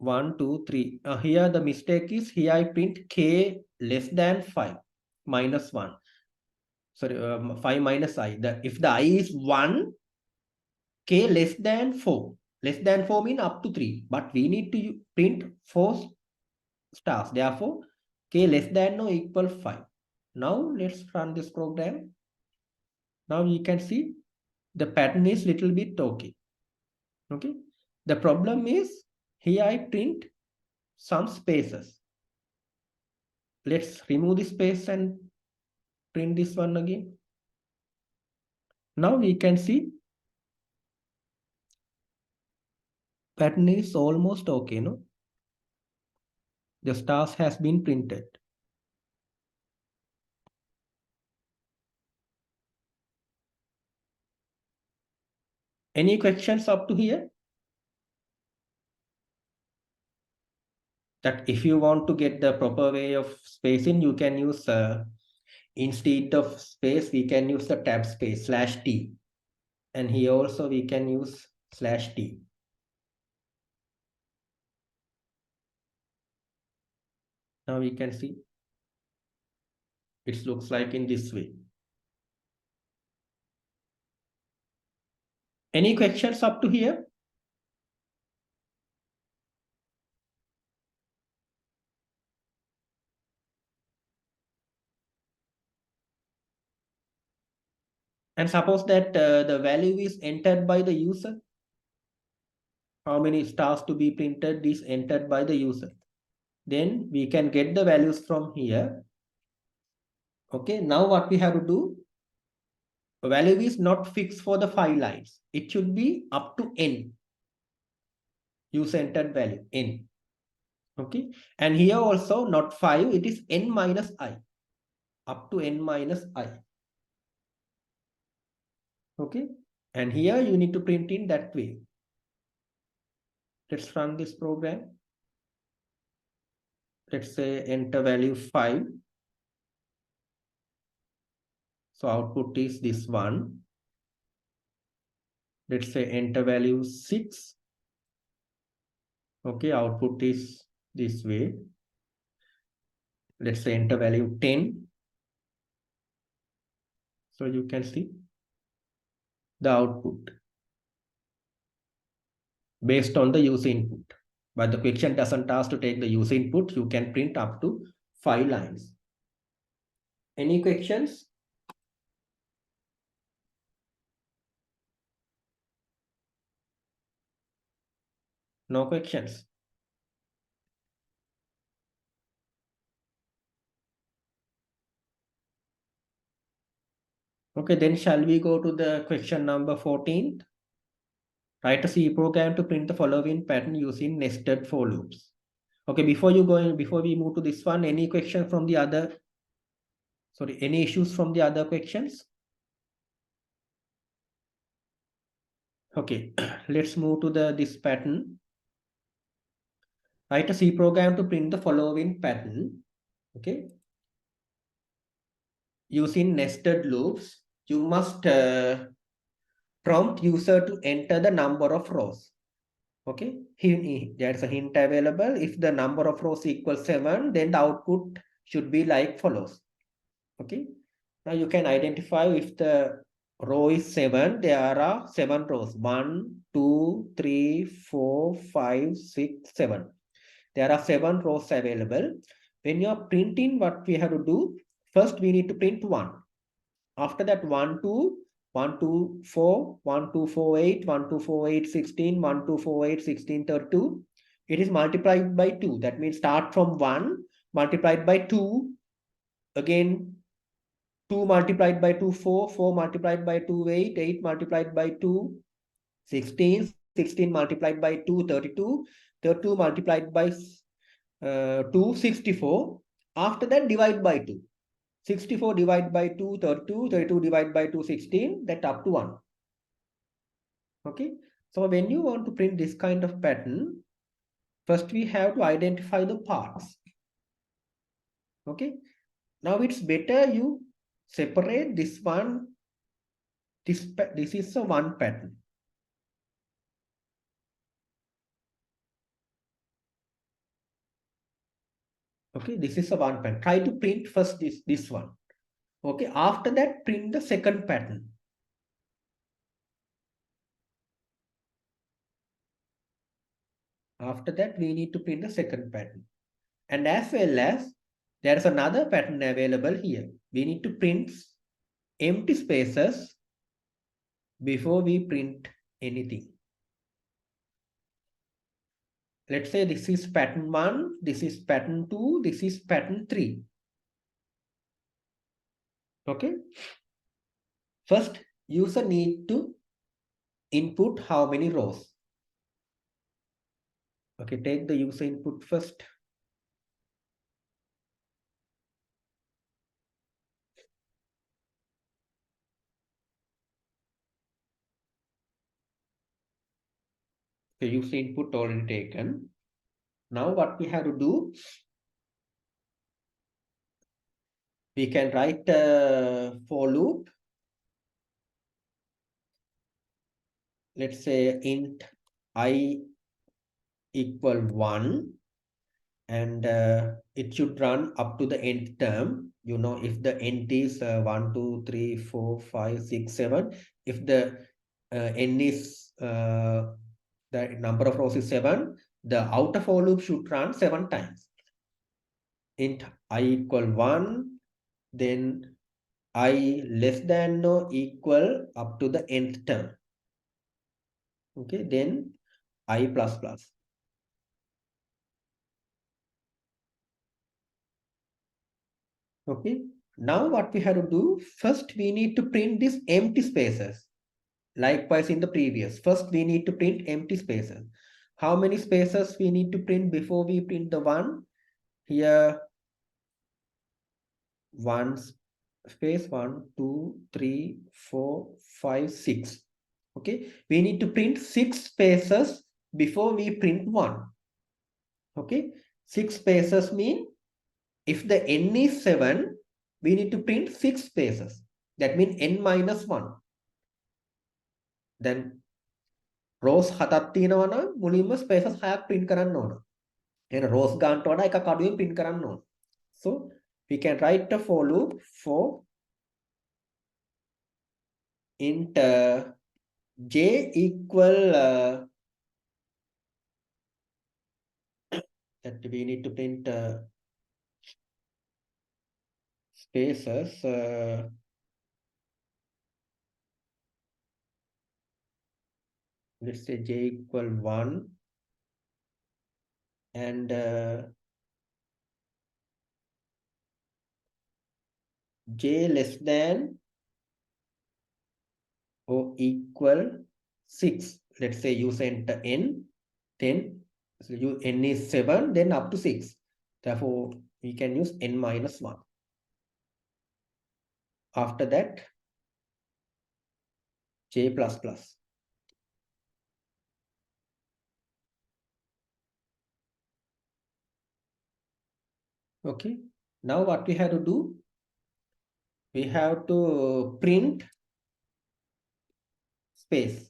1, 2, 3. Here the mistake is, here I print k less than 5 minus 1. Sorry, 5 minus I. If the I is 1, k less than 4. Less than 4 means up to 3. But we need to print 4 stars. Therefore, k less than or equal 5. Now let's run this program. Now you can see the pattern is little bit okay. Okay. The problem is, here I print some spaces. Let's remove the space and print this one again. Now we can see pattern is almost okay, no? The stars has been printed. Any questions up to here? That if you want to get the proper way of spacing, you can use instead of space, we can use the tab space /t. And here also we can use /t. Now we can see it looks like in this way. Any questions up to here? And suppose that the value is entered by the user. How many stars to be printed is entered by the user. Then we can get the values from here. Okay, now what we have to do, the value is not fixed for the 5 lines. It should be up to n. User entered value, n. Okay, and here also not 5, it is n minus I. Up to n minus I. Okay, and here you need to print in that way. Let's run this program. Let's say enter value 5. So output is this one. Let's say enter value 6. Okay, output is this way. Let's say enter value 10. So you can see the output based on the user input. But the question doesn't ask to take the user input. You can print up to 5 lines. Any questions? No questions. Okay, then shall we go to the question number 14? Write a C program to print the following pattern using nested for loops. Okay, before we move to this one, any question from the other? Sorry, any issues from the other questions? Okay, let's move to this pattern. Write a C program to print the following pattern. Okay. Using nested loops, you must prompt user to enter the number of rows. Okay, there's a hint available. If the number of rows equals 7, then the output should be like follows. Okay, now you can identify if the row is 7, there are 7 rows. 1, 2, 3, 4, 5, 6, 7. There are 7 rows available. When you are printing, what we have to do, first we need to print 1. After that 1, 2, 1, 2, 4, 1, 2, 4, 8, 1, 2, 4, 8, 16, 1, 2, 4, 8, 16, 32. It is multiplied by 2. That means start from 1, multiplied by 2. Again, 2 multiplied by 2, 4, 4 multiplied by 2, 8, 8 multiplied by 2, 16, 16 multiplied by 2, 32, 32 multiplied by 2, 64. After that, divide by 2. 64 divided by 2, 32, 32 divided by 2, 16, that up to 1. Okay. So when you want to print this kind of pattern, first we have to identify the parts. Okay. Now it's better you separate this one. This is a 1 pattern. Okay, this is a one pattern. Try to print first this one. Okay, after that, print the second pattern. After that, we need to print the second pattern. And as well as there's another pattern available here. We need to print empty spaces before we print anything. Let's say this is pattern 1, this is pattern 2, this is pattern 3. Okay. First, user need to input how many rows. Okay, take the user input first. The user input already taken. Now what we have to do, we can write a for loop. Let's say int I equal 1, and it should run up to the nth term. You know, if the nth is 1, 2, 3, 4, 5, 6, 7, if the n is the number of rows is 7, the outer for loop should run 7 times. Int I equal 1, then I less than or equal up to the nth term. Okay, then I plus plus. Okay, now what we have to do, first we need to print these empty spaces. Likewise in the previous, first we need to print empty spaces. How many spaces we need to print before we print the one? Here, one space, 1, 2, 3, 4, 5, 6. Okay, we need to print 6 spaces before we print one. Okay, 6 spaces mean if the n is 7, we need to print 6 spaces. That means n minus 1. Then rows 7ක් තියෙනවා නම් මුලින්ම spaces 6ක් print කරන්න ඕන. එහෙනම් rows ගන්නට වඩා එකක් අඩුවෙන් print කරන්න ඕන. So we can write a for loop for int j equal that we need to print spaces let's say j equal 1 and j less than or equal 6. Let's say use enter n, then so you n is 7, then up to 6. Therefore, we can use n minus 1. After that, j plus plus. Okay. Now what we have to do? We have to print space.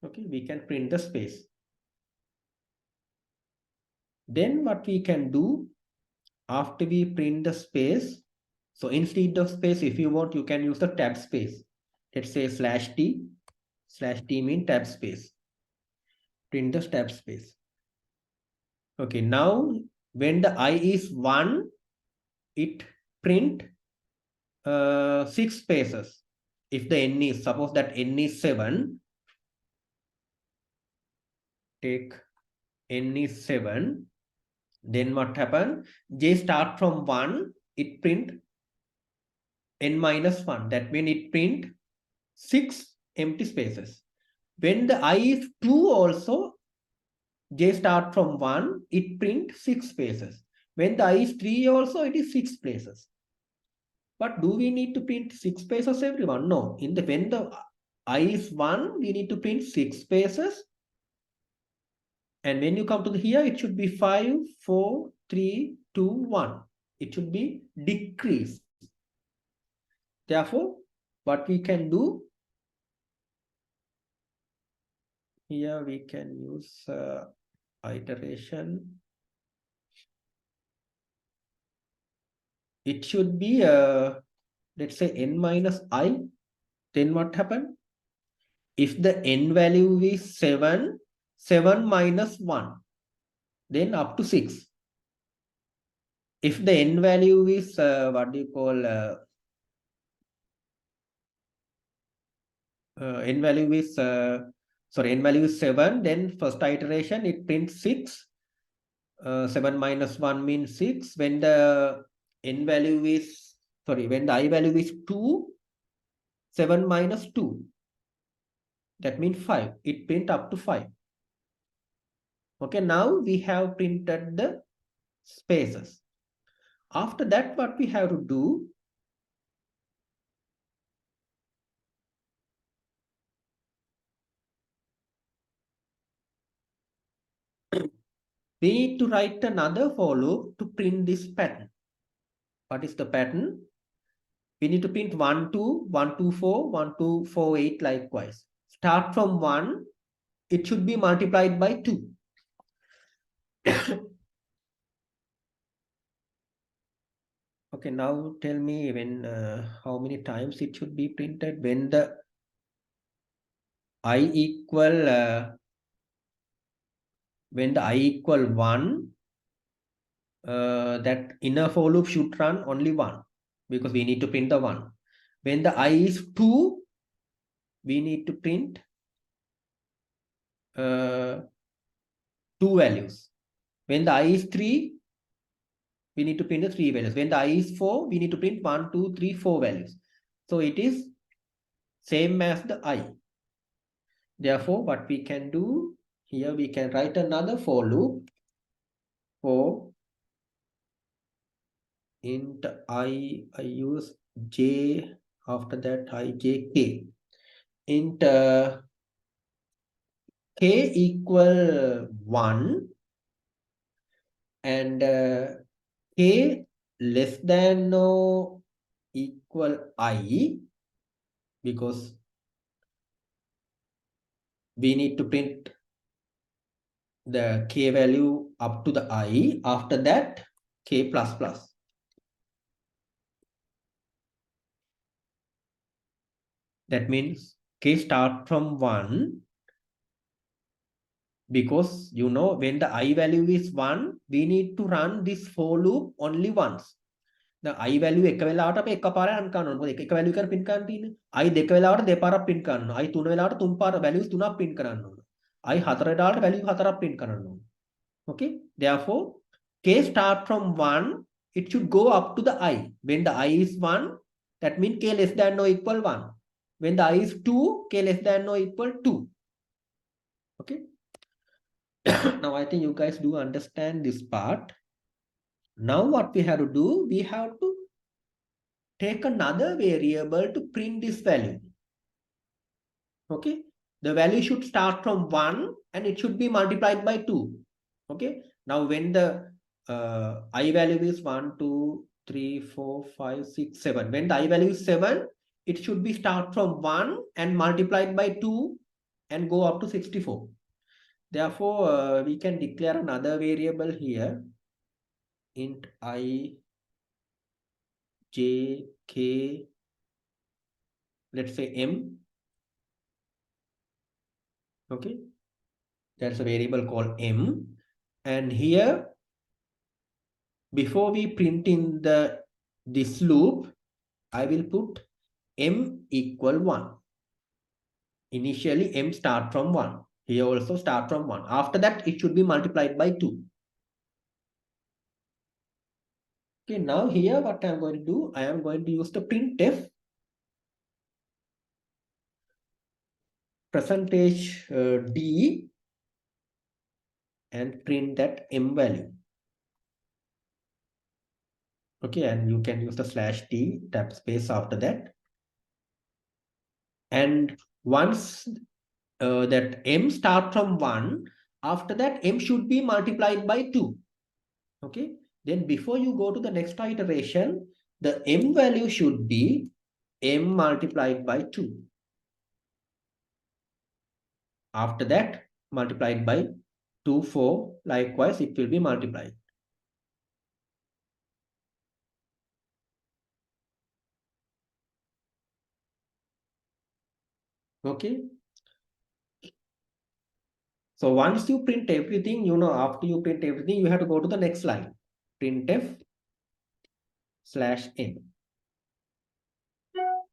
Okay, we can print the space. Then what we can do after we print the space, so instead of space, if you want, you can use the tab space. Let's say /t mean tab space. Print the tab space. Okay, now when the I is 1, it print 6 spaces. If the n is, suppose that n is 7, take n is 7, then what happen? J start from 1, it print n minus 1. That means it print 6 empty spaces. When the I is 2 also, j start from 1, it print 6 spaces. When the I is 3 also, it is 6 places. But do we need to print 6 spaces everyone? No. When the I is 1, we need to print 6 spaces. And when you come to here, it should be 5, 4, 3, 2, 1. It should be decrease. Therefore, what we can do, here we can use iteration, it should be, let's say n minus I, then what happened? If the n value is 7, 7 minus 1, then up to 6. If the n value is, what do you call, n value is, n value is 7, then first iteration, it prints 6. 7 minus 1 means 6. When the n value is, when the I value is 2, 7 minus 2, that means 5. It print up to 5. Okay, now we have printed the spaces. After that, what we have to do, we need to write another for loop to print this pattern. What is the pattern? We need to print 1, 2, 1, 2, 4, 1, 2, 4, 8 likewise. Start from 1, it should be multiplied by 2. Okay, now tell me when, how many times it should be printed when the I equal, when the I equal 1, that inner for loop should run only 1 because we need to print the 1. When the I is 2, we need to print 2 values. When the I is 3, we need to print the 3 values. When the I is 4, we need to print 1, 2, 3, 4 values. So it is same as the I. Therefore, what we can do here, we can write another for loop for int I use j, after that I j k. Int k equal 1 and k less than or equal I, because we need to print the k value up to the I, after that k plus plus. That means k start from 1, because you know when the I value is 1, we need to run this for loop only once. The I value එක වෙලාවට අපි එකපාරක් run කරන්න ඕනේ. මොකද එක value එකකට print කරන්න තියෙන්නේ. I දෙක වෙලාවට දෙපාරක් print කරන්න ඕනේ. I තුන වෙලාවට තුන් පාර values තුනක් print කරන්න ඕනේ. I හතර වෙලාවට value හතරක් print කරන්න ඕනේ. Okay, therefore k start from 1, it should go up to the I. When the I is 1, that means k less than or equal 1. When the I is 2, k less than or equal 2. Okay. Now I think you guys do understand this part. Now what we have to do, we have to take another variable to print this value. Okay, the value should start from 1 and it should be multiplied by 2. Okay, now when the I value is 1, 2, 3, 4, 5, 6, 7. When the I value is 7, it should be start from 1 and multiplied by 2 and go up to 64. Therefore, we can declare another variable here, int I j k, let's say m. Okay, that's a variable called m. And here, before we print in this loop, I will put m equal 1. Initially, m start from 1. Here also start from 1. After that, it should be multiplied by 2. Okay, now here what I am going to do, I am going to use the printf percentage d and print that m value. Okay, and you can use the /t, tap space after that. And once that m start from 1, after that m should be multiplied by 2. Okay, then before you go to the next iteration, the m value should be m multiplied by 2. After that, multiplied by 2, 4. Likewise, it will be multiplied. Okay. So once you print everything, after you print everything, you have to go to the next line. Printf /n.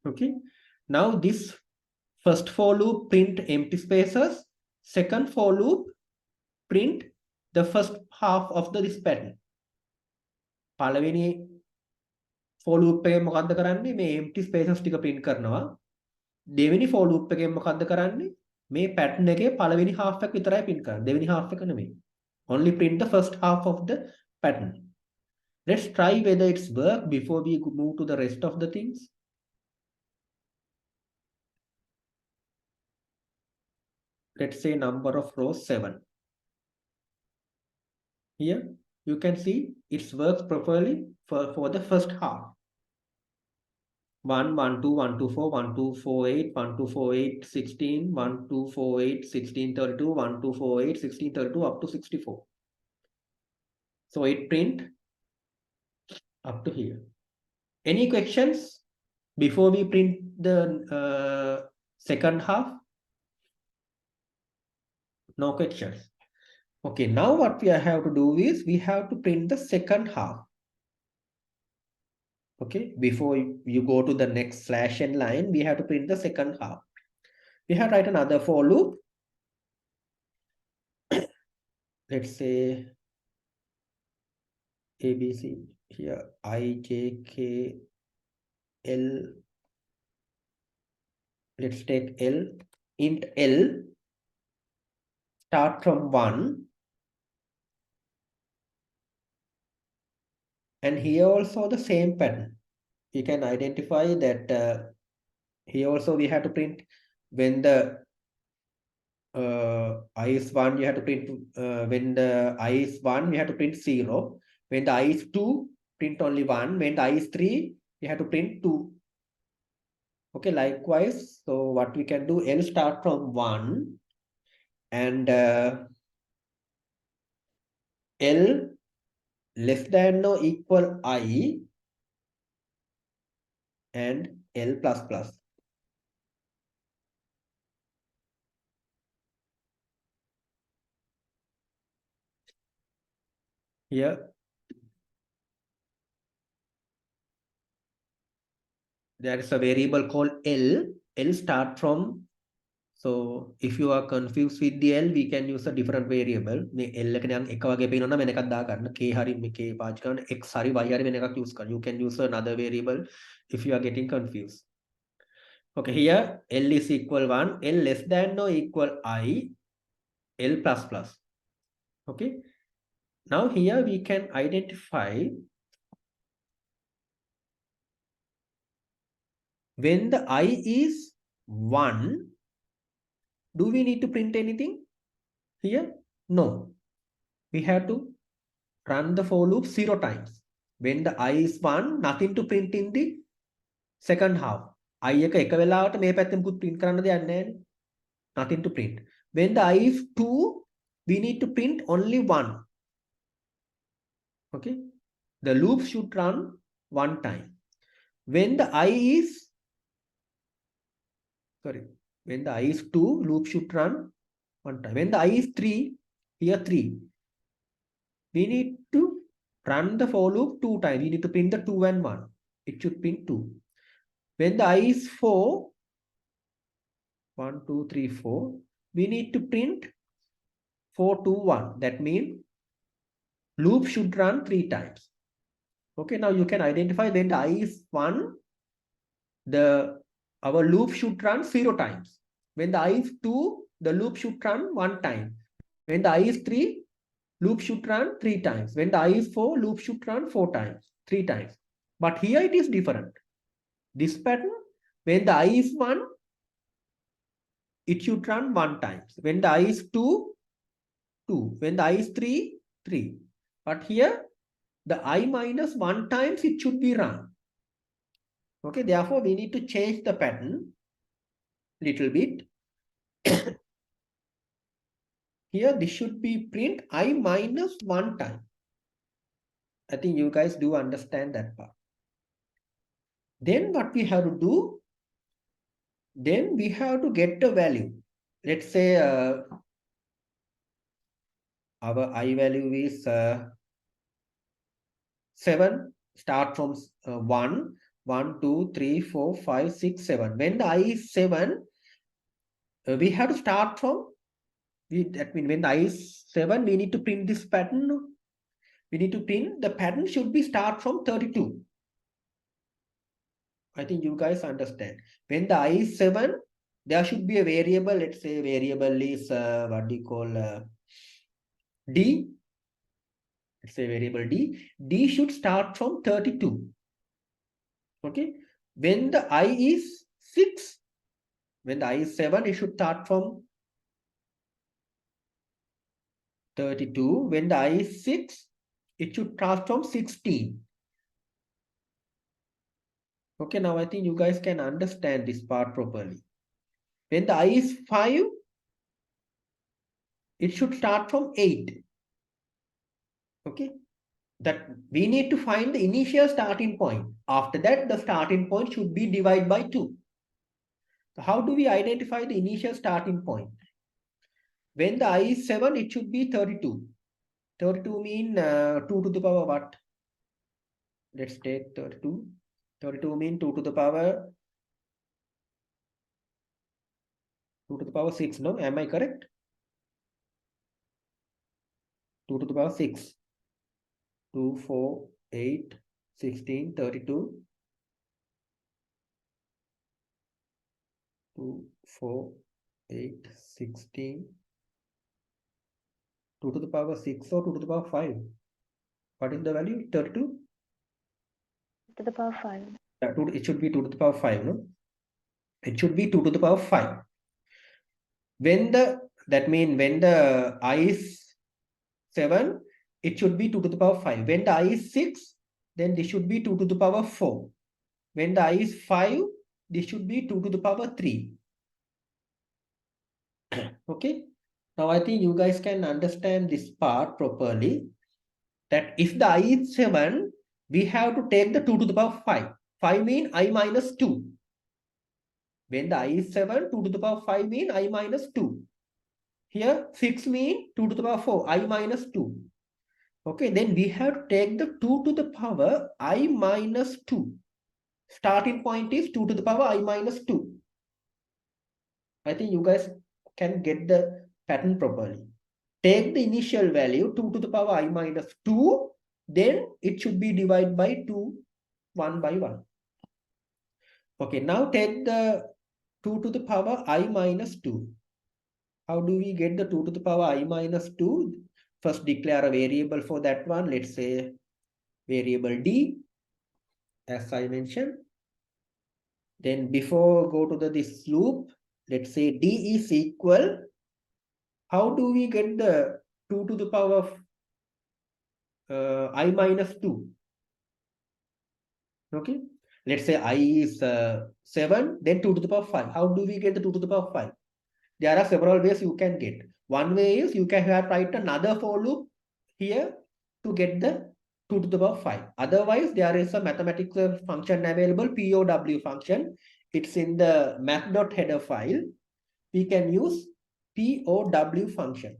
Okay. Now this first for loop print empty spaces. Second for loop print the first half of this pattern. පළවෙනි for loop එකෙන් මොකද්ද කරන්නේ? මේ empty spaces ටික print කරනවා. දෙවෙනි for loop එකෙන් මොකද්ද කරන්නේ? මේ pattern එකේ පළවෙනි half එක විතරයි print කරන්නේ. දෙවෙනි half එක නෙමෙයි. Only print the first half of the pattern. Let's try whether it's work before we move to the rest of the things. Let's say number of rows 7. Here you can see it works properly for the first half. 1, 1, 2, 1, 2, 4, 1, 2, 4, 8, 1, 2, 4, 8, 16, 1, 2, 4, 8, 16, 32, 1, 2, 4, 8, 16, 32 up to 64. So it print up to here. Any questions before we print the second half? No questions. Okay, now what we have to do is we have to print the second half. Okay, before you go to the next /n line, we have to print the second half. We have to write another for loop. Let's say ABC here, I, J, K, L. Let's take L. Int L. Start from 1. And here also the same pattern. You can identify that here also we have to print when the I is 1, you have to print when the I is 1, we have to print 0. When the I is 2, print only 1. When the I is 3, we have to print 2. Okay, likewise. So what we can do, L start from 1 and L less than or equal I and L plus plus. Here there is a variable called L. L start from, so if you are confused with the L, we can use a different variable. මේ L එක නිකන් එක වගේ පේනවා නම් වෙන එකක් දා ගන්න. K හරි මේ K පාවිච්චි කරන්න, X හරි Y හරි වෙන එකක් use කරන්න. You can use another variable if you are getting confused. Okay, here L is equal 1, L less than or equal I, L plus plus. Okay. Now here we can identify when the I is 1, do we need to print anything here? No. We have to run the for loop 0 times. When the I is 1, nothing to print in the second half. I එක එක වෙලාවට මේ පැත්තෙන් පුත් print කරන්න දෙයක් නැහැ. Nothing to print. When the I is 2, we need to print only 1. Okay. The loop should run 1 time. When the I is, when the I is 2, loop should run 1 time. When the I is 3, here 3, we need to run the for loop 2 times. We need to print the 2 and 1. It should print 2. When the I is 4, 1, 2, 3, 4, we need to print 4, 2, 1. That means loop should run 3 times. Okay, now you can identify when the I is 1, our loop should run 0 times. When the I is 2, the loop should run 1 time. When the I is 3, loop should run 3 times. When the I is 4, loop should run 4 times, 3 times. But here it is different. This pattern, when the I is 1, it should run 1 times. When the I is 2, 2. When the I is 3, 3. But here, the I minus 1 times it should be run. Okay, therefore we need to change the pattern little bit. Here, this should be print I minus 1 time. I think you guys do understand that part. Then what we have to do, then we have to get the value. Let's say our I value is 7, start from 1, 1, 2, 3, 4, 5, 6, 7. When the I is 7, we have to start from, that means when the I is 7, we need to print this pattern. We need to print, the pattern should be start from 32. I think you guys understand. When the I is 7, there should be a variable. Let's say variable is what do you call D. Let's say variable D. D should start from 32. Okay. When the I is 6, when the I is 7, it should start from 32. When the I is 6, it should start from 16. Okay, now I think you guys can understand this part properly. When the I is 5, it should start from 8. Okay, that we need to find the initial starting point. After that, the starting point should be divided by 2. So how do we identify the initial starting point? When the I is 7, it should be 32. 32 mean 2 to the power what? Let's take 32. 32 mean 2 to the power 6. No, am I correct? 2 to the power 6. 2, 4, 8, 16, 32. 2, 4, 8, 16. 2 to the power 6 or 2 to the power 5? What is the value? 32? To the power 5. Yeah, it should be 2 to the power 5, no? It should be 2 to the power 5. That means when the I is 7, it should be 2 to the power 5. When the I is 6, then this should be 2 to the power 4. When the I is 5, this should be 2 to the power 3. Okay. Now I think you guys can understand this part properly. That if the I is 7, we have to take the 2 to the power 5. 5 mean I minus 2. When the I is 7, 2 to the power 5 mean I minus 2. Here 6 mean 2 to the power 4, I minus 2. Okay, then we have to take the 2 to the power I minus 2. Starting point is 2 to the power I minus 2. I think you guys can get the pattern properly. Take the initial value 2 to the power I minus 2. Then it should be divided by 2, 1 by 1. Okay, now take the 2 to the power I minus 2. How do we get the 2 to the power I minus 2? First declare a variable for that one. Let's say variable D, as I mentioned. Then before go to this loop, let's say D is equal. How do we get the 2 to the power of I minus 2? Okay, let's say I is 7, then 2 to the power 5. How do we get the 2 to the power 5? There are several ways you can get. One way is you can write another for loop here to get the 2 to the power 5. Otherwise, there is a mathematical function available, POW function. It's in the math.header file. We can use POW function,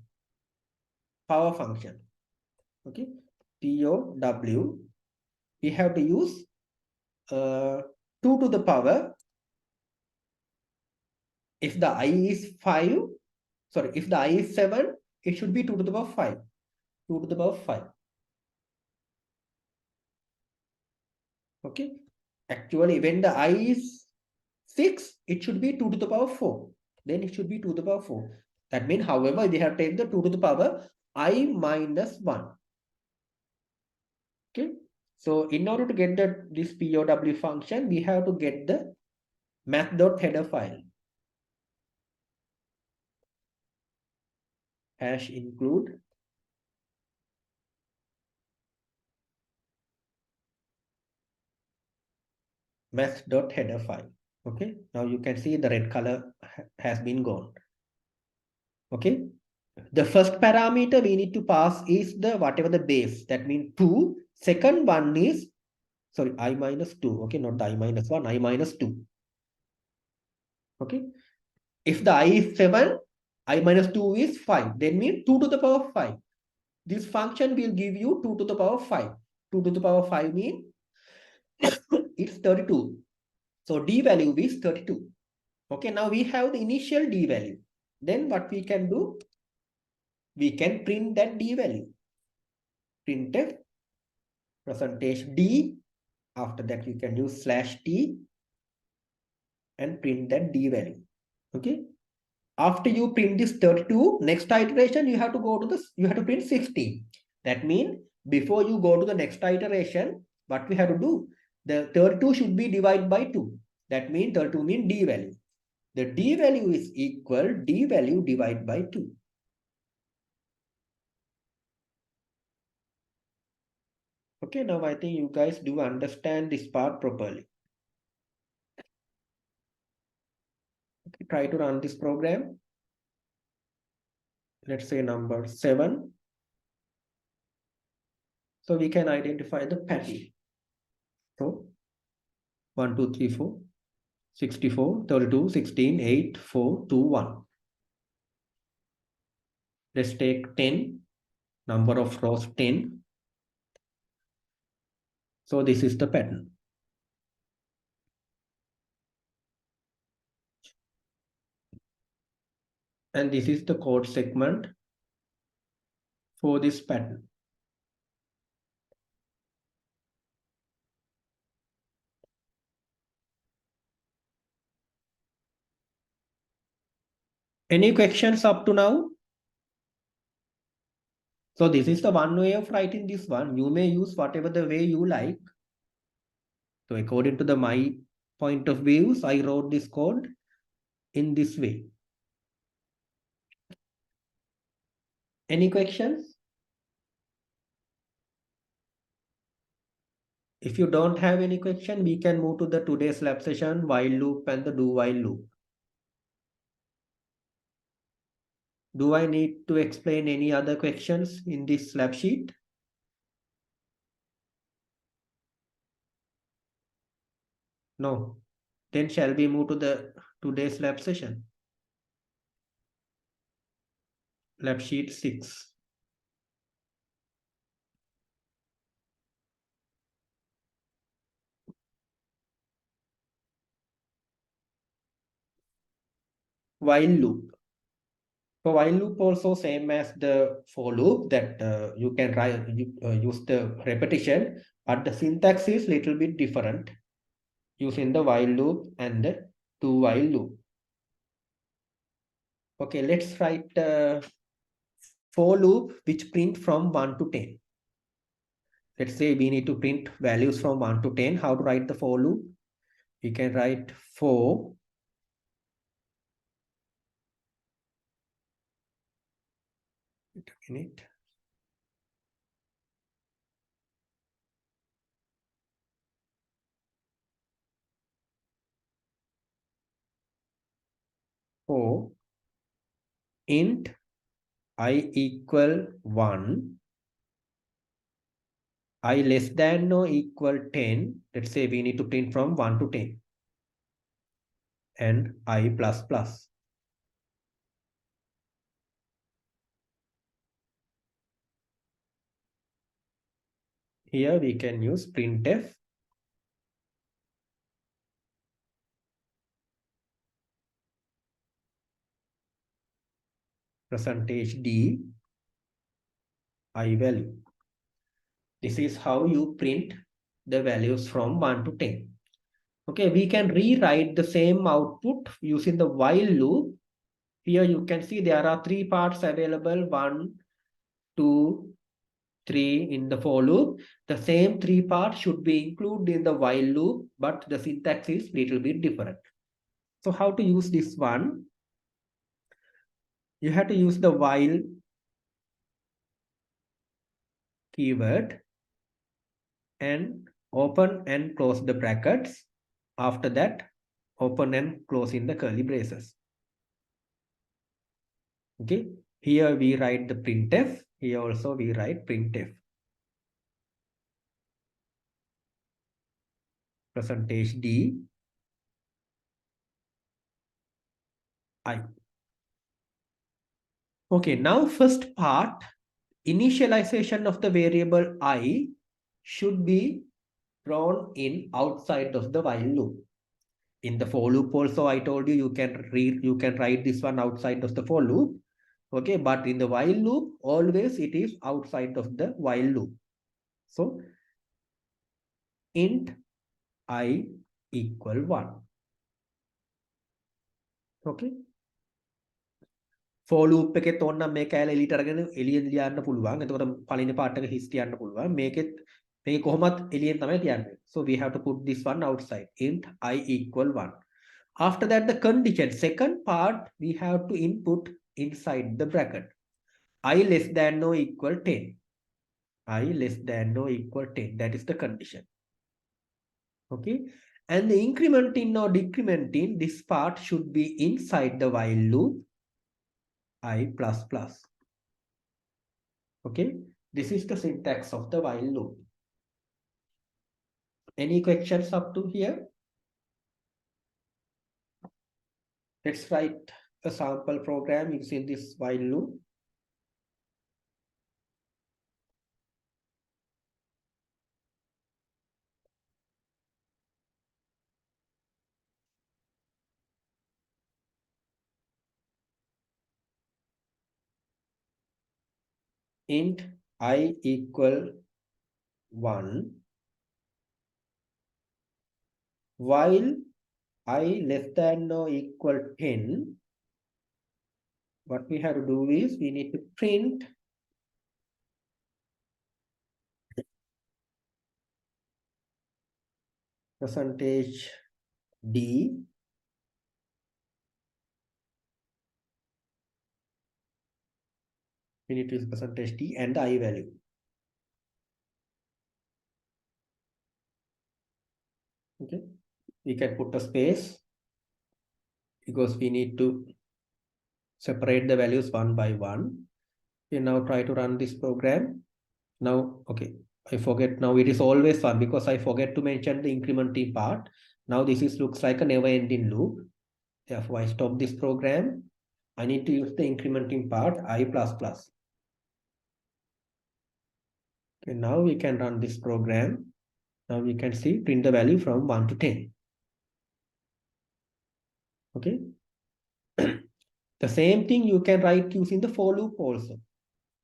power function. Okay, POW. We have to use 2 to the power. If the I is 5, sorry, if the I is 7, it should be 2 to the power 5. 2 to the power 5. Okay. Actually, when the I is 6, it should be 2 to the power 4. Then it should be 2 to the power 4. That means, however, we have taken the 2 to the power I minus 1. Okay. So in order to get this POW function, we have to get the math.header file. Hash include math.header file. Okay. Now you can see the red color has been gone. Okay. The first parameter we need to pass is the whatever the base. That means 2. Second one is, sorry, I minus 2. Okay, not the I minus 1, I minus 2. Okay. If the I is 7, I minus 2 is 5. Then means 2 to the power 5. This function will give you 2 to the power 5. 2 to the power 5 means it's 32. So D value is 32. Okay, now we have the initial D value. Then what we can do? We can print that D value. Printf percentage D. After that, you can use /t and print that D value. Okay. After you print this 32, next iteration, you have to go to this, you have to print 16. That means before you go to the next iteration, what we have to do? The 32 should be divided by 2. That means 32 means D value. The D value is equal D value divided by 2. Okay, now I think you guys do understand this part properly. Okay, try to run this program. Let's say number 7. So we can identify the pattern. So 1, 2, 3, 4, 64, 32, 16, 8, 4, 2, 1. Let's take 10, number of rows 10. So this is the pattern. And this is the code segment for this pattern. Any questions up to now? So this is the one way of writing this one. You may use whatever the way you like. So according to my point of views, I wrote this code in this way. Any questions? If you don't have any question, we can move to the today's lab session, while loop and the do while loop. Do I need to explain any other questions in this lab sheet? No. Then shall we move to the today's lab session? Lab sheet 6. While loop. For while loop also same as the for loop, that you can use the repetition, but the syntax is little bit different using the while loop and the do while loop. Okay, let's write for loop which print from 1 to 10. Let's say we need to print values from 1 to 10. How to write the for loop? We can write for minute. For int I equal 1, I less than or equal 10. Let's say we need to print from 1 to 10. And I plus plus. Here we can use printf percentage D I value. This is how you print the values from 1 to 10. Okay, we can rewrite the same output using the while loop. Here you can see there are 3 parts available, 1, 2, 3 in the for loop. The same 3 parts should be included in the while loop, but the syntax is little bit different. So how to use this one? You have to use the while keyword and open and close the brackets. After that, open and close in the curly braces. Okay, Here we write the printf. Here also we write printf. Percentage D I. Okay, now first part, initialization of the variable I should be thrown in outside of the while loop. In the for loop also, I told you you can write this one outside of the for loop. Okay, but in the while loop, always it is outside of the while loop. So int I equal 1. Okay. For loop එකෙත් ඕනනම් මේ කැලේ එලියට අරගෙන එළියෙන් ලියන්න පුළුවන්. එතකොට පළවෙනි පාර්ට් එක හිස් තියන්න පුළුවන්. මේකෙත් මේ කොහොමත් එළියෙන් තමයි තියන්නේ. So we have to put this one outside. Int I equal 1. After that, the condition, second part, we have to input inside the bracket. I less than or equal 10. I less than or equal 10. That is the condition. Okay. And the incrementing or decrementing, this part should be inside the while loop. I plus plus. Okay, this is the syntax of the while loop. Any questions up to here? Let's write a sample program using this while loop. Int I equal 1 while I less than or equal 10. What we have to do is we need to print percentage D we need to use percentage D and the I value. Okay, we can put a space because we need to separate the values one by one. We now try to run this program. Now, okay, I forget now it is always 1 because I forget to mention the incrementing part. Now this is looks like a never-ending loop. Therefore, I stop this program. I need to use the incrementing part I plus plus. Okay, now we can run this program. Now we can see print the value from 1 to 10. Okay. The same thing you can write using the for loop also.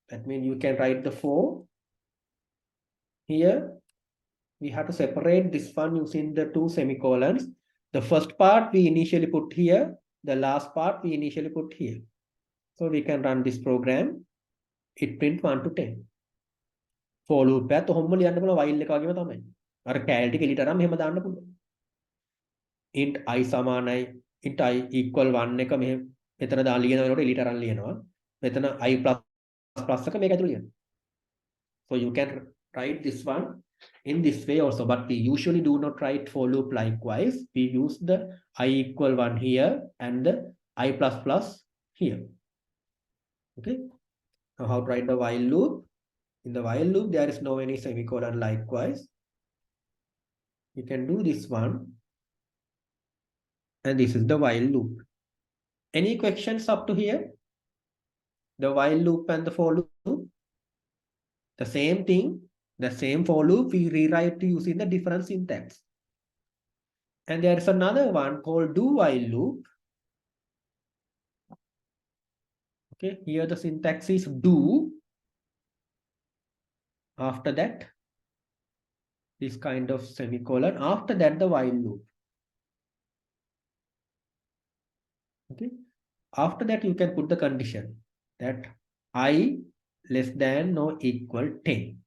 That means you can write the for. Here we have to separate this one using the 2 semicolons. The first part we initially put here. The last part we initially put here. So we can run this program. It print 1 to 10. For loop එකත් ඔහොම ලියන්න පුළුවන් while එක වගේම තමයි. අර කැලේ ටික එලියට අරන් මෙහෙම දාන්න පුළුවන්. int I සමානයි int I equal 1 එක මෙහෙම මෙතන දාලා ලියන වෙනකොට එලියට අරන් ලියනවා. මෙතන I plus plus එක මේක ඇතුළේ ලියනවා. So you can write this one in this way also, but we usually do not write for loop likewise. We use the I equal 1 here and the I plus plus here. Okay. Now how to write the while loop? In the while loop, there is no any semicolon likewise. You can do this one. And this is the while loop. Any questions up to here? The while loop and the for loop? The same thing, the same for loop, we rewrite using the different syntax. And there is another one called do while loop. Okay, here the syntax is do. After that, this kind of semicolon. After that, the while loop. Okay. After that, you can put the condition that I less than or equal 10.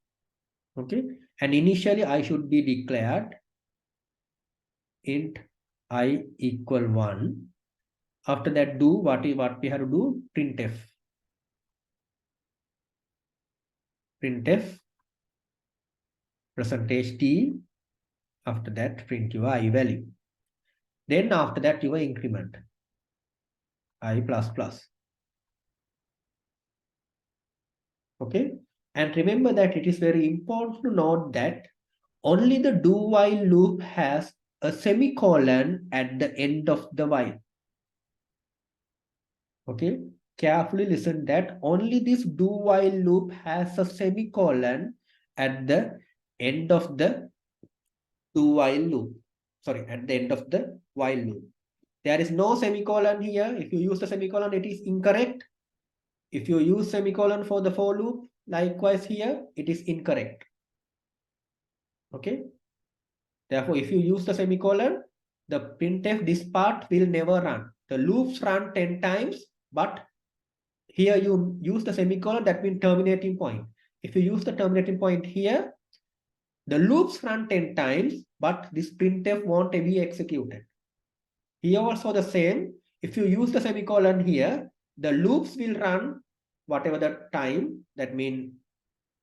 Okay. And initially, I should be declared int I equal 1. After that, do what we have to do? Printf. Printf percentage D. After that, print your I value. Then after that, your increment I plus plus. Okay. And remember that it is very important to note that only the do while loop has a semicolon at the end of the while. Okay. Carefully listen that only this do while loop has a semicolon at the end of the do while loop. Sorry, at the end of the while loop. There is no semicolon here. If you use the semicolon, it is incorrect. If you use semicolon for the for loop, likewise here, it is incorrect. Okay. Therefore, if you use the semicolon, the printf, this part will never run. The loops run 10 times, but here you use the semicolon, that means terminating point. If you use the terminating point here, the loops run 10 times, but this printf won't be executed. Here also the same. If you use the semicolon here, the loops will run whatever the time. That means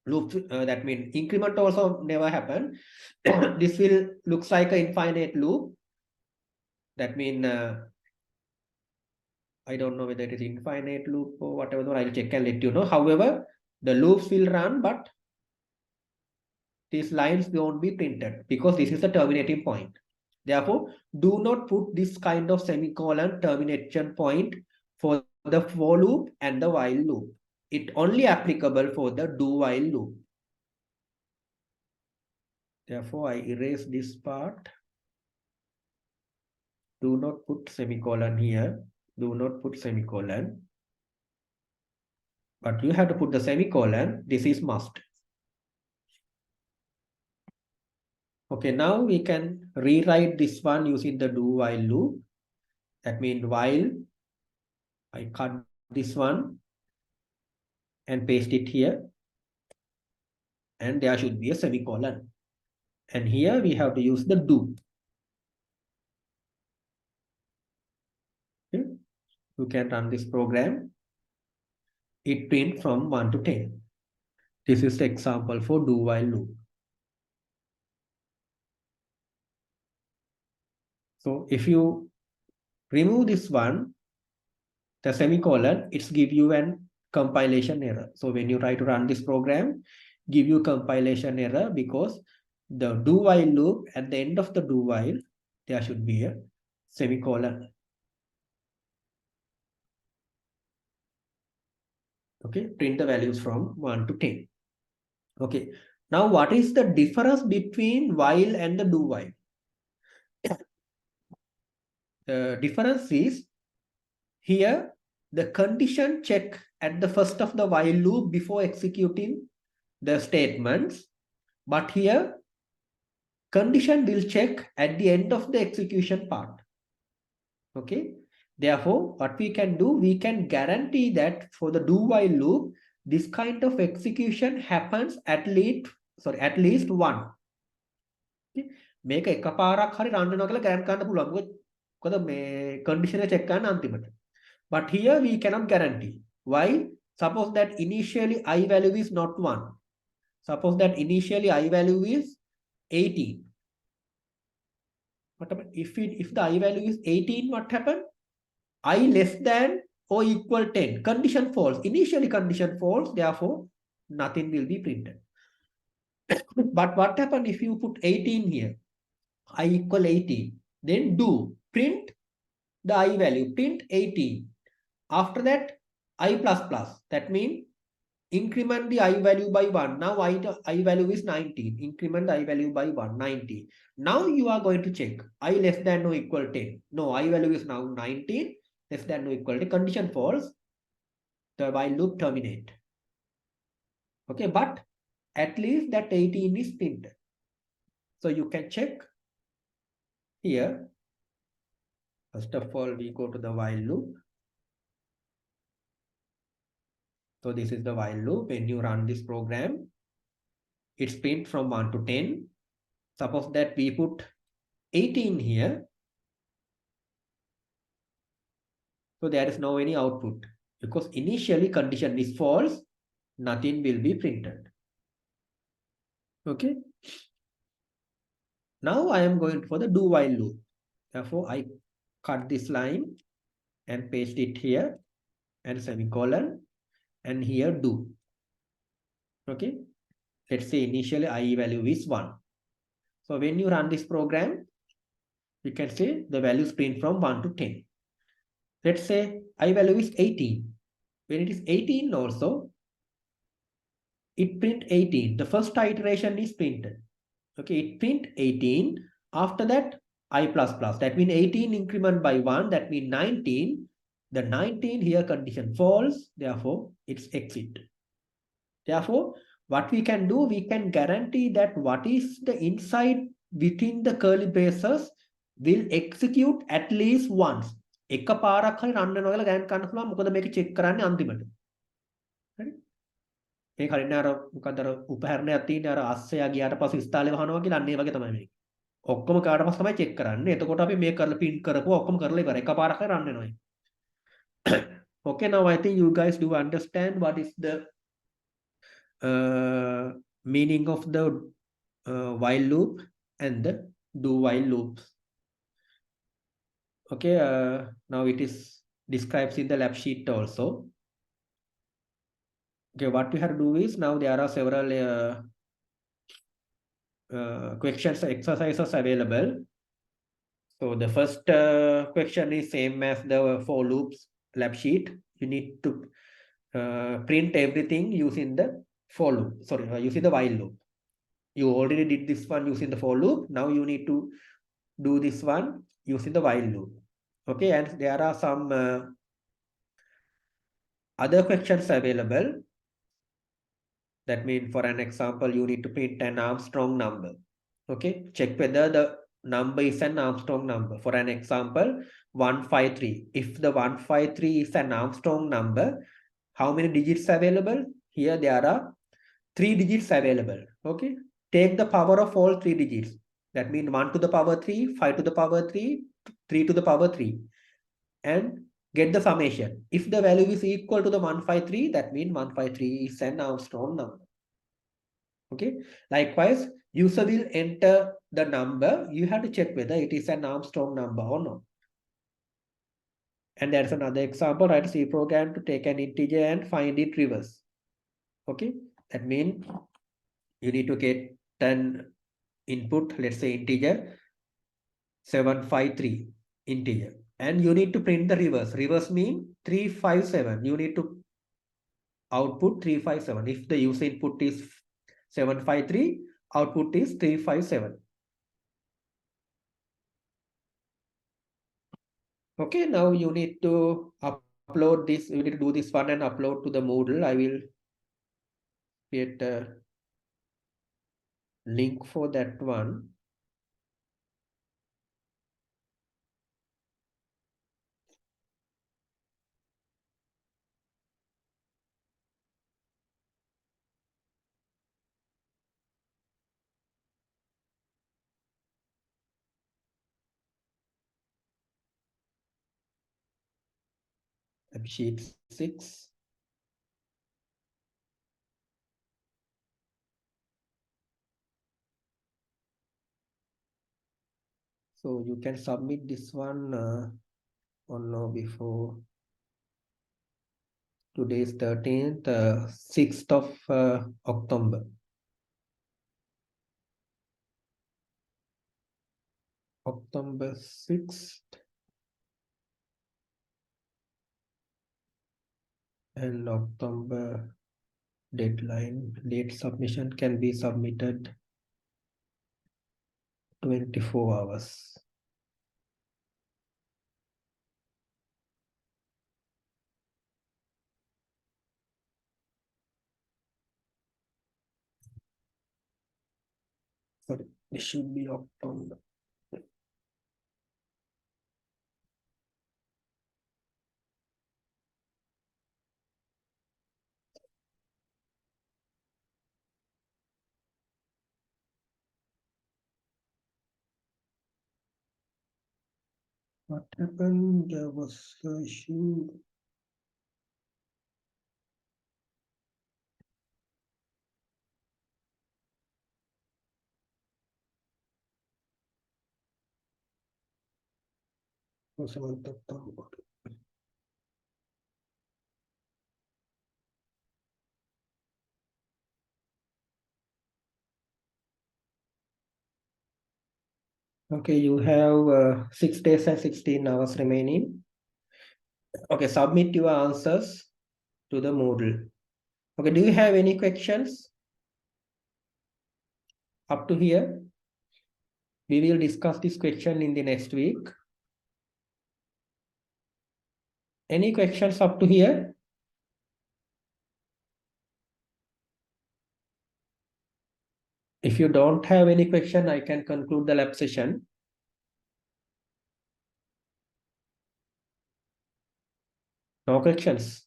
loops. That means increment also never happen. This will looks like an infinite loop. That means I don't know whether it is infinite loop or whatever. I'll check and let you know. However, the loops will run, but these lines won't be printed because this is the terminating point. Therefore, do not put this kind of semicolon termination point for the for loop and the while loop. It only applicable for the do while loop. Therefore, I erase this part. Do not put semicolon here. Do not put semicolon. But you have to put the semicolon. This is must. Okay, now we can rewrite this one using the do while loop. That means while I cut this one and paste it here. And there should be a semicolon. And here we have to use the do. Okay. You can run this program. It prints from 1 to 10. This is the example for do while loop. So if you remove this one, the semicolon, it's give you an compilation error. So when you try to run this program, give you compilation error because the do while loop at the end of the do while, there should be a semicolon. Okay, print the values from 1 to 10. Okay, now what is the difference between while and the do while? The difference is here the condition check at the first of the while loop before executing the statements, but here condition will check at the end of the execution part. Okay, therefore what we can do, we can guarantee that for the do while loop, this kind of execution happens at least one. මේක එකපාරක් හරි රන් වෙනවා කියලා ගෑරන්ටි කරන්න පුළුවන්. මොකද මේ condition එක check කරන්න අන්තිමට. But here we cannot guarantee. Why? Suppose that initially I value is not 1. Suppose that initially I value is 18. What happened? If the I value is 18, what happened? I less than or equal 10. Condition false. Initially condition false, therefore nothing will be printed. But what happened if you put 18 here? I equal 18. Then do print the I value, print 18. After that, I plus plus. That means increment the I value by 1. Now I value is 19. Increment the I value by 1, 19. Now you are going to check I less than or equal 10. No, I value is now 19, less than or equal to condition false. The while loop terminate. Okay, but at least that 18 is printed. So you can check here. First of all, we go to the while loop. So this is the while loop. When you run this program, it's print from 1 to 10. Suppose that we put 18 here. So there is no any output because initially condition is false. Nothing will be printed. Okay. Now I am going for the do while loop. Therefore, I cut this line and paste it here and semicolon and here do. Okay. Let's say initially I value is 1. So when you run this program, you can say the values print from 1 to 10. Let's say I value is 18. When it is 18 also, it print 18. The first iteration is printed. Okay, it print 18. After that, I plus plus. That means 18 increment by 1. That means 19. The 19 here condition false. Therefore, it's exit. Therefore, what we can do, we can guarantee that what is the inside within the curly braces will execute at least once. එක පාරක් හරි රන් වෙනවා කියලා ගෑන් ගන්න පුළුවන්. මොකද මේක check කරන්නේ අන්තිමට. හරි. මේක හරියන්නේ අර මොකද අර උපකරණයක් තියෙන අර අස්සයා ගියාට පස්සේ ස්ථාලේ වහනවා කියලා අන්න ඒ වගේ තමයි මේක. ඔක්කොම කාට පස්සේ තමයි චෙක් කරන්නේ. එතකොට අපි මේ කරලා පින් කරපුවා ඔක්කොම කරලා ඉවරයි. එක පාරක් හරි රන් වෙනවා. Okay, now I think you guys do understand what is the meaning of the while loop and the do while loops. Okay, now it is describes in the lab sheet also. Okay, what we have to do is now there are several questions exercises available. So the first question is same as the for loops lab sheet. You need to print everything using the for loop. Sorry, using the while loop. You already did this one using the for loop. Now you need to do this one using the while loop. Okay, and there are some other questions available. That means for an example, you need to print an Armstrong number. Okay, check whether the number is an Armstrong number. For an example, 153. If the 153 is an Armstrong number, how many digits available? Here there are 3 digits available. Okay, take the power of all 3 digits. That means 1 to the power 3, 5 to the power 3, 3 to the power 3. And get the summation. If the value is equal to the 153, that means 153 is an Armstrong number. Okay. Likewise, user will enter the number. You have to check whether it is an Armstrong number or not. And there's another example. Write a C program to take an integer and find it reverse. Okay. That means you need to get an input, let's say integer 753 integer. And you need to print the reverse. Reverse means 357. You need to output 357. If the user input is 753, output is 357. Okay, now you need to upload this. You need to do this one and upload to the Moodle. I will create a link for that one. Sheet 6. So you can submit this one on no before today's 13th, 6th of October. October 6th. And October deadline, date submission can be submitted 24 hours. Sorry, it should be October. What happened? There was an issue. Was the month of October. Okay, you have 6 days and 16 hours remaining. Okay, submit your answers to the Moodle. Okay, do you have any questions up to here? We will discuss this question in the next week. Any questions up to here? If you don't have any question, I can conclude the lab session. No questions?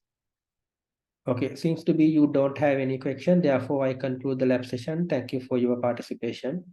Okay, seems to be you don't have any question. Therefore, I conclude the lab session. Thank you for your participation.